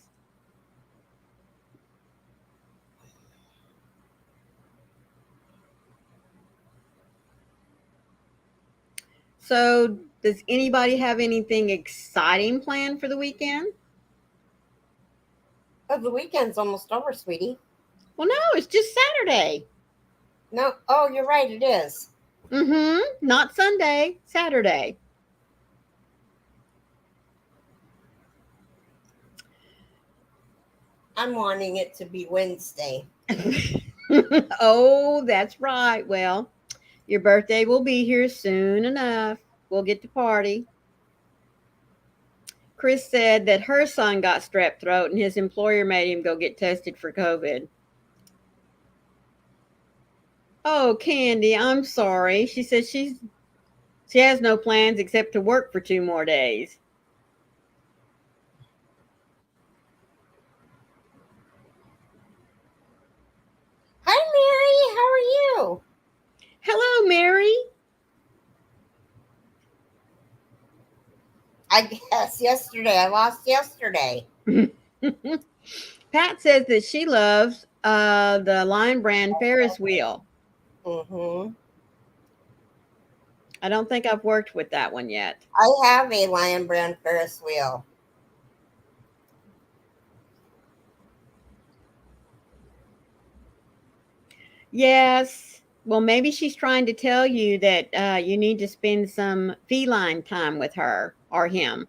[SPEAKER 2] So, does anybody have anything exciting planned for the weekend?
[SPEAKER 1] Oh, the weekend's almost over, sweetie.
[SPEAKER 2] Well, no, it's just Saturday.
[SPEAKER 1] No, oh, you're right, it is.
[SPEAKER 2] Not Sunday, Saturday.
[SPEAKER 1] I'm wanting it to be Wednesday.
[SPEAKER 2] Oh, that's right. Well, your birthday will be here soon enough. We'll get to party. Chris said that her son got strep throat and his employer made him go get tested for COVID. Oh, Candy, I'm sorry. She says she has no plans except to work for 2 more days.
[SPEAKER 1] Hi, Mary. How are you?
[SPEAKER 2] Hello, Mary.
[SPEAKER 1] I guess yesterday. I lost yesterday.
[SPEAKER 2] Pat says that she loves the Lion Brand Ferris wheel.
[SPEAKER 1] Mm-hmm.
[SPEAKER 2] I don't think I've worked with that one yet.
[SPEAKER 1] I have a Lion Brand Ferris wheel.
[SPEAKER 2] Yes. Well, maybe she's trying to tell you that you need to spend some feline time with her or him.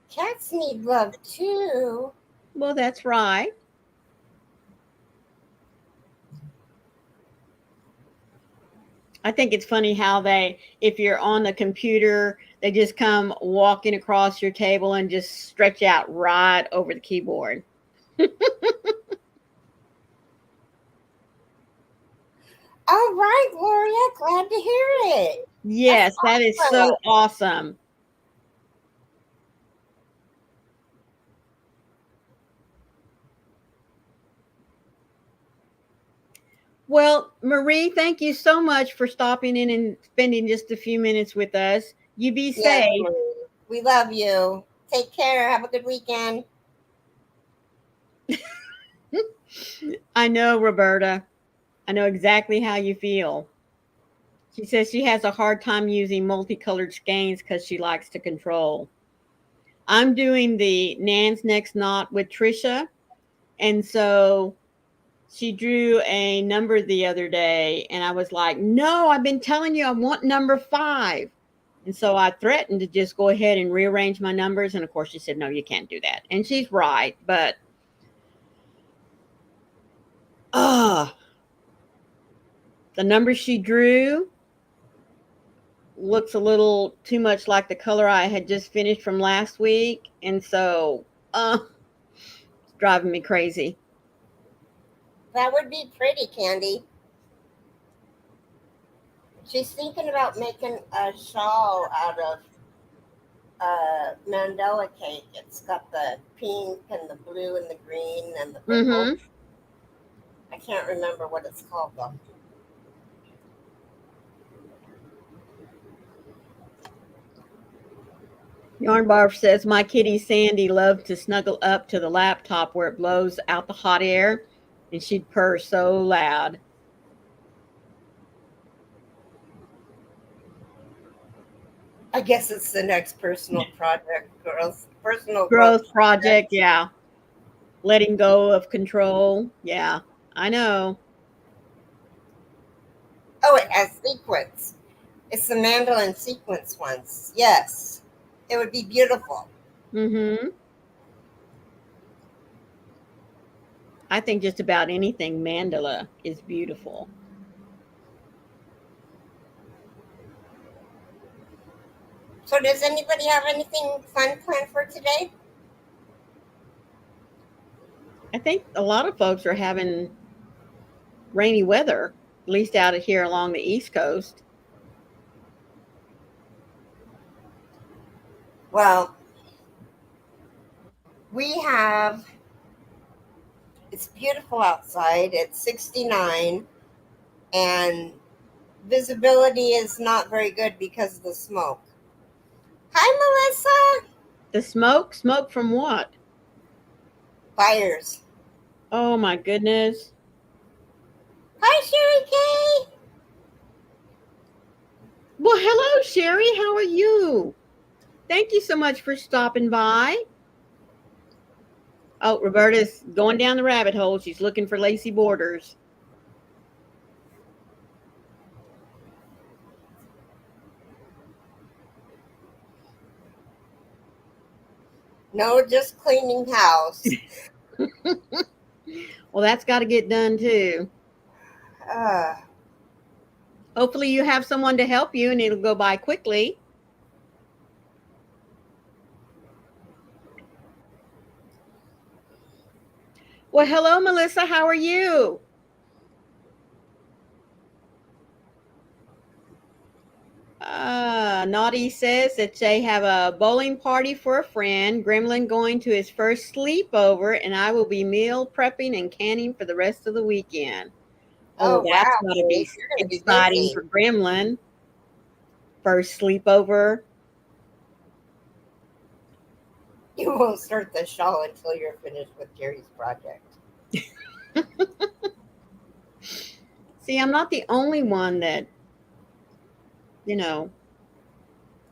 [SPEAKER 1] Cats need love too.
[SPEAKER 2] Well, that's right. I think it's funny how if you're on the computer, they just come walking across your table and just stretch out right over the keyboard.
[SPEAKER 1] All right, Gloria. Glad to hear it.
[SPEAKER 2] Yes, that is so awesome. Well, Marie, thank you so much for stopping in and spending just a few minutes with us. You be safe.
[SPEAKER 1] Yes, we love you. Take care. Have a good weekend.
[SPEAKER 2] I know, Roberta. I know exactly how you feel. She says she has a hard time using multicolored skeins because she likes to control. I'm doing the Nan's Next Knot with Trisha. And so she drew a number the other day. And I was like, no, I've been telling you I want number 5. And so I threatened to just go ahead and rearrange my numbers. And of course, she said, no, you can't do that. And she's right. But the number she drew looks a little too much like the color I had just finished from last week. And so it's driving me crazy.
[SPEAKER 1] That would be pretty, Candy. She's thinking about making a shawl out of Mandela cake. It's got the pink and the blue and the green and the purple. I can't remember what it's called though.
[SPEAKER 2] Yarn Barf says, my kitty Sandy loved to snuggle up to the laptop where it blows out the hot air, and she'd purr so loud.
[SPEAKER 1] I guess it's the next personal project, personal
[SPEAKER 2] Growth project, yeah. Letting go of control. Yeah, I know.
[SPEAKER 1] Oh, it has sequence. It's the mandolin sequence ones. Yes. It would be beautiful.
[SPEAKER 2] Mm-hmm. I think just about anything mandala is beautiful.
[SPEAKER 1] So does anybody have anything fun planned for today?
[SPEAKER 2] I think a lot of folks are having rainy weather, at least out of here along the East Coast.
[SPEAKER 1] Well, we have, it's beautiful outside. It's 69 and visibility is not very good because of the smoke. Hi, Melissa.
[SPEAKER 2] The smoke? Smoke from what?
[SPEAKER 1] Fires.
[SPEAKER 2] Oh my goodness.
[SPEAKER 1] Hi, Sherry K.
[SPEAKER 2] Well, hello, Sherry. How are you? Thank you so much for stopping by. Oh, Roberta's going down the rabbit hole. She's looking for lacy borders.
[SPEAKER 1] No, just cleaning house.
[SPEAKER 2] Well, that's got to get done too. Hopefully you have someone to help you and it'll go by quickly. Well, hello, Melissa. How are you? Naughty says that they have a bowling party for a friend, Gremlin going to his first sleepover, and I will be meal prepping and canning for the rest of the weekend. Oh,
[SPEAKER 1] wow,
[SPEAKER 2] that's got to be
[SPEAKER 1] you're gonna be
[SPEAKER 2] exciting
[SPEAKER 1] busy.
[SPEAKER 2] for Gremlin. First sleepover.
[SPEAKER 1] You won't start the show until you're finished with Gary's project.
[SPEAKER 2] See, I'm not the only one that,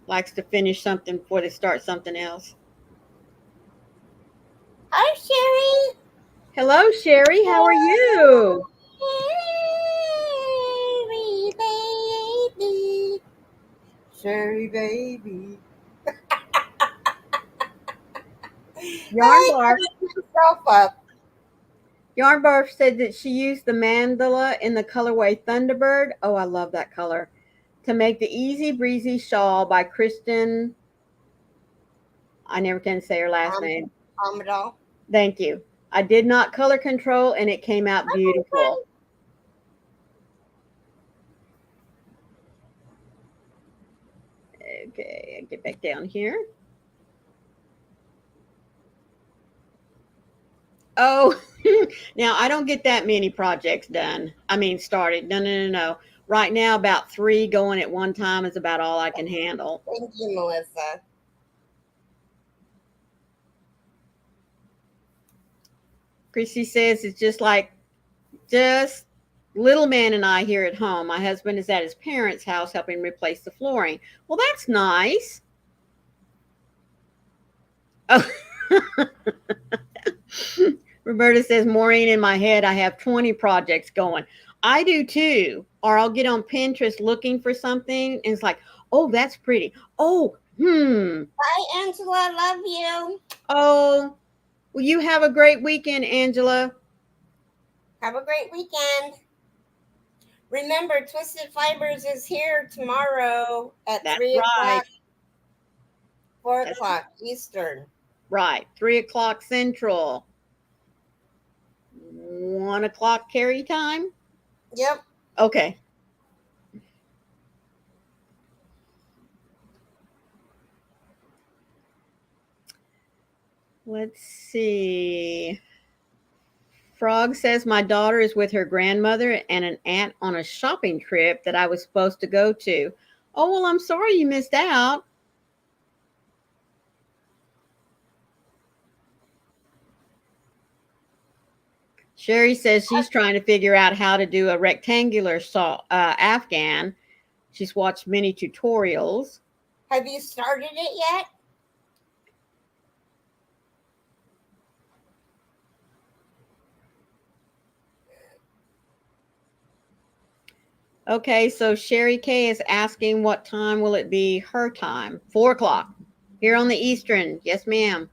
[SPEAKER 2] likes to finish something before they start something else.
[SPEAKER 1] Hi, Sherry.
[SPEAKER 2] Hello, Sherry. How are you?
[SPEAKER 1] Sherry baby.
[SPEAKER 2] Yarn Barf.
[SPEAKER 1] Yourself up.
[SPEAKER 2] Yarn Barf said that she used the mandala in the colorway Thunderbird. Oh, I love that color. To make the Easy Breezy Shawl by Kristen. I never can say her last name.
[SPEAKER 1] Amadal.
[SPEAKER 2] Thank you. I did not color control and it came out beautiful. Okay, get back down here. Oh, now I don't get that many projects done. I mean, started. No. Right now, about 3 going at one time is about all I can handle.
[SPEAKER 1] Thank you, Melissa.
[SPEAKER 2] Chrissy says it's just little man and I here at home. My husband is at his parents' house helping replace the flooring. Well, that's nice. Oh. Roberta says, Maureen, in my head, I have 20 projects going. I do too. Or I'll get on Pinterest looking for something, and it's like, oh, that's pretty. Oh,
[SPEAKER 1] Bye, Angela. Love you.
[SPEAKER 2] Oh, well, you have a great weekend, Angela.
[SPEAKER 1] Have a great weekend. Remember, Twisted Fibers is here tomorrow at
[SPEAKER 2] That's
[SPEAKER 1] 3
[SPEAKER 2] right.
[SPEAKER 1] o'clock, 4 o'clock Eastern.
[SPEAKER 2] Right. 3 o'clock Central. 1 o'clock Keri time?
[SPEAKER 1] Yep.
[SPEAKER 2] Okay. Let's see. Frog says my daughter is with her grandmother and an aunt on a shopping trip that I was supposed to go to. Oh, well, I'm sorry you missed out. Sherry says she's trying to figure out how to do a rectangular Afghan. She's watched many tutorials.
[SPEAKER 1] Have you started it yet?
[SPEAKER 2] Okay, so Sherry K is asking what time will it be her time? 4 o'clock here on the Eastern. Yes, ma'am.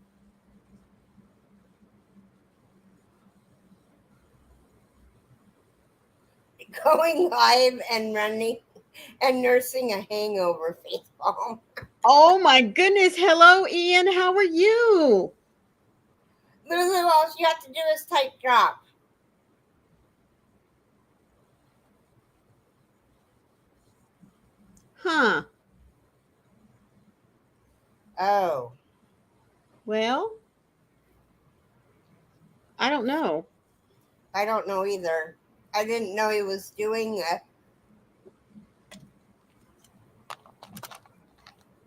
[SPEAKER 1] Going live and running and nursing a hangover face palm.
[SPEAKER 2] Oh my goodness. Hello, Ian. How are you?
[SPEAKER 1] Lulu, all you have to do is type drop.
[SPEAKER 2] Huh.
[SPEAKER 1] Oh.
[SPEAKER 2] Well, I don't know.
[SPEAKER 1] I don't know either. I didn't know he was doing it.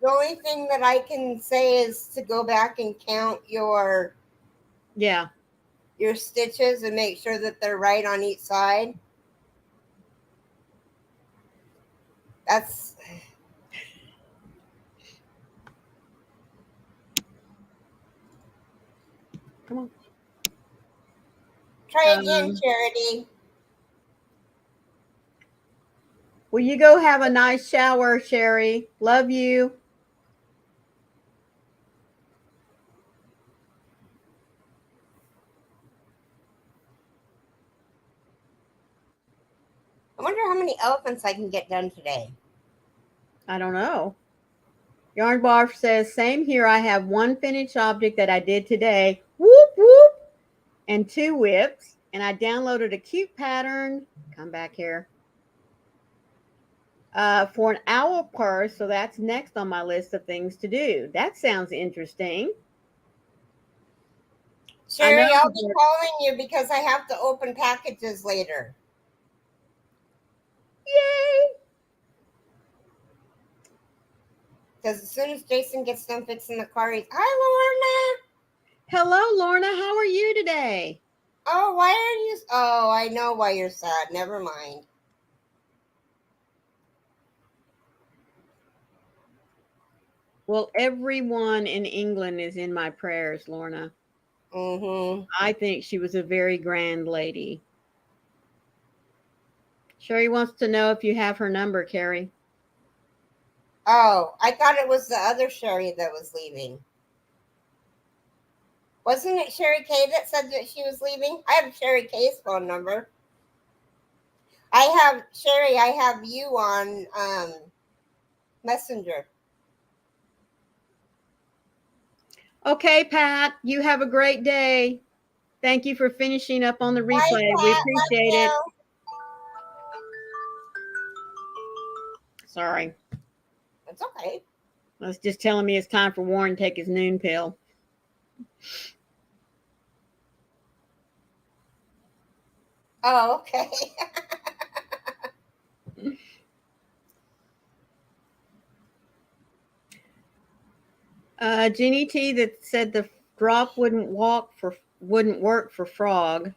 [SPEAKER 1] The only thing that I can say is to go back and count your stitches and make sure that they're right on each side. That's
[SPEAKER 2] Come on.
[SPEAKER 1] Try again, Charity.
[SPEAKER 2] Will you go have a nice shower, Sherry? Love you.
[SPEAKER 1] I wonder how many elephants I can get done today.
[SPEAKER 2] I don't know. Yarn Barf says, same here. I have one finished object that I did today. Whoop, whoop. And 2 whips. And I downloaded a cute pattern. Come back here. For an owl purse. So that's next on my list of things to do. That sounds interesting.
[SPEAKER 1] Sherry, I'll be calling you because I have to open packages later.
[SPEAKER 2] Yay!
[SPEAKER 1] Because as soon as Jason gets done fixing the car, he's, hi, Lorna.
[SPEAKER 2] Hello, Lorna. How are you today?
[SPEAKER 1] Oh, why are you? Oh, I know why you're sad. Never mind.
[SPEAKER 2] Well, everyone in England is in my prayers, Lorna.
[SPEAKER 1] Mm-hmm.
[SPEAKER 2] I think she was a very grand lady. Sherry wants to know if you have her number, Keri.
[SPEAKER 1] Oh, I thought it was the other Sherry that was leaving. Wasn't it Sherry K that said that she was leaving? I have Sherry K's phone number. I have you on Messenger.
[SPEAKER 2] Okay, Pat, you have a great day. Thank you for finishing up on the replay.
[SPEAKER 1] Bye,
[SPEAKER 2] We
[SPEAKER 1] Pat.
[SPEAKER 2] appreciate it. Sorry.
[SPEAKER 1] It's okay.
[SPEAKER 2] It's just telling me it's time for Warren to take his noon pill.
[SPEAKER 1] Oh, okay.
[SPEAKER 2] Jeannie T that said the drop wouldn't work for Frog.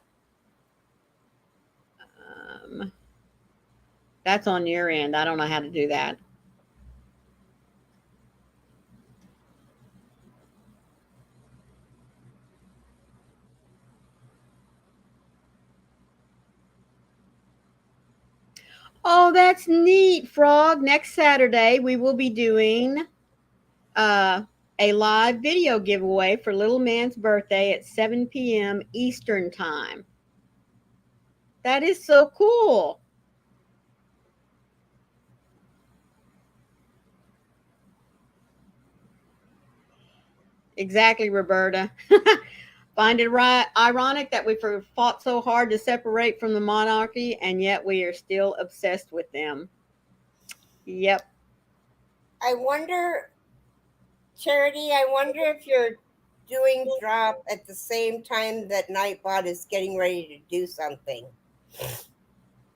[SPEAKER 2] That's on your end. I don't know how to do that. Oh, that's neat, Frog. Next Saturday, we will be doing a live video giveaway for Little Man's birthday at 7 p.m. Eastern Time. That is so cool. Exactly, Roberta. Find it ironic that we fought so hard to separate from the monarchy, and yet we are still obsessed with them. Yep.
[SPEAKER 1] I wonder, Charity, if your doing drop at the same time that Nightbot is getting ready to do something.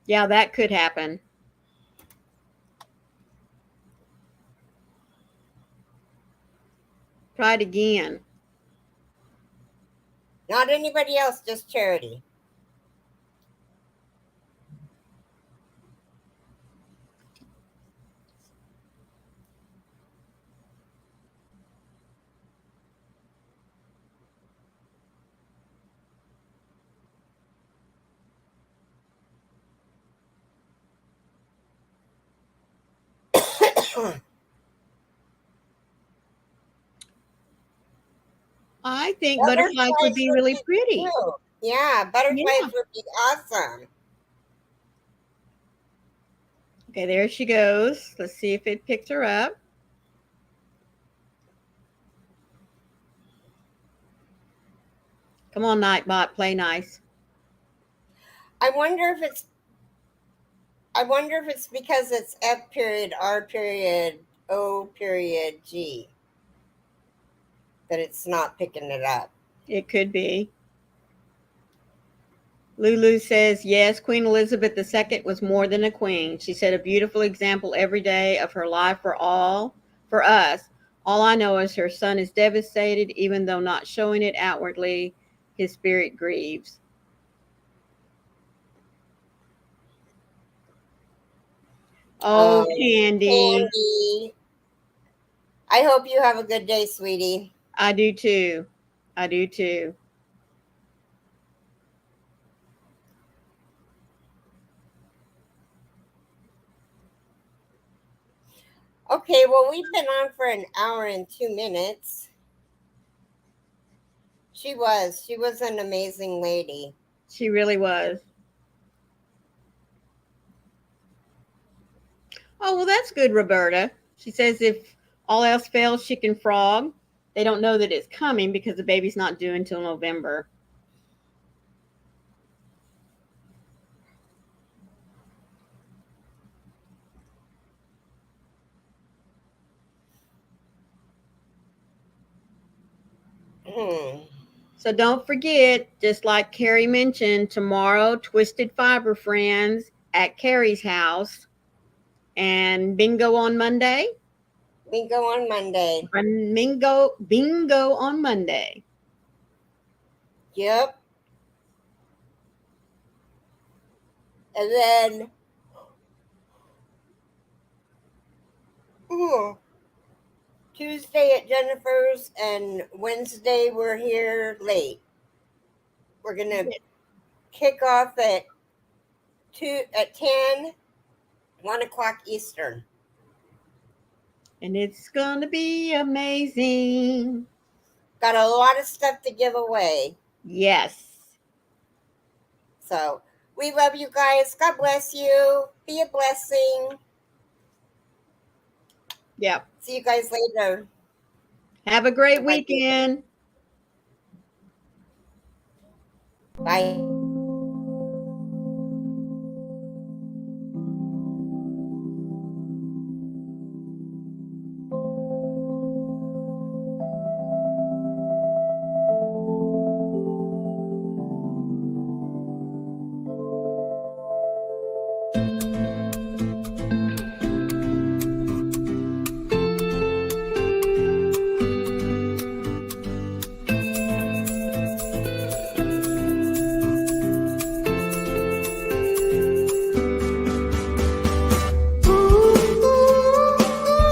[SPEAKER 2] Yeah, that could happen. Try it again.
[SPEAKER 1] Not anybody else, just Charity.
[SPEAKER 2] I think butterflies would be really pretty.
[SPEAKER 1] Cute. Yeah, butterflies would be awesome.
[SPEAKER 2] Okay, there she goes. Let's see if it picks her up. Come on, Nightbot, play nice.
[SPEAKER 1] I wonder if it's because it's F period, R period, O period, G that it's not picking it up.
[SPEAKER 2] It could be. Lulu says, yes, Queen Elizabeth II was more than a queen. She set a beautiful example every day of her life for us. All I know is her son is devastated, even though not showing it outwardly. His spirit grieves. Oh, Candy.
[SPEAKER 1] Candy. I hope you have a good day, sweetie.
[SPEAKER 2] I do too. I do too.
[SPEAKER 1] Okay, well, we've been on for an hour and 2 minutes. She was an amazing lady.
[SPEAKER 2] She really was. Oh, well, that's good, Roberta. She says if all else fails, she can frog. They don't know that it's coming because the baby's not due until November. So don't forget, just like Keri mentioned, tomorrow, Twisted Fiber Friends at Keri's house. And bingo on Monday.
[SPEAKER 1] Bingo on Monday.
[SPEAKER 2] Bingo on Monday.
[SPEAKER 1] Yep. And then Tuesday at Jennifer's, and Wednesday we're here late. We're gonna kick off at 10, 1 o'clock Eastern.
[SPEAKER 2] And it's gonna be amazing.
[SPEAKER 1] Got a lot of stuff to give away.
[SPEAKER 2] Yes.
[SPEAKER 1] So we love you guys. God bless you. Be a blessing.
[SPEAKER 2] Yep.
[SPEAKER 1] See you guys later.
[SPEAKER 2] Have a great weekend.
[SPEAKER 1] Bye.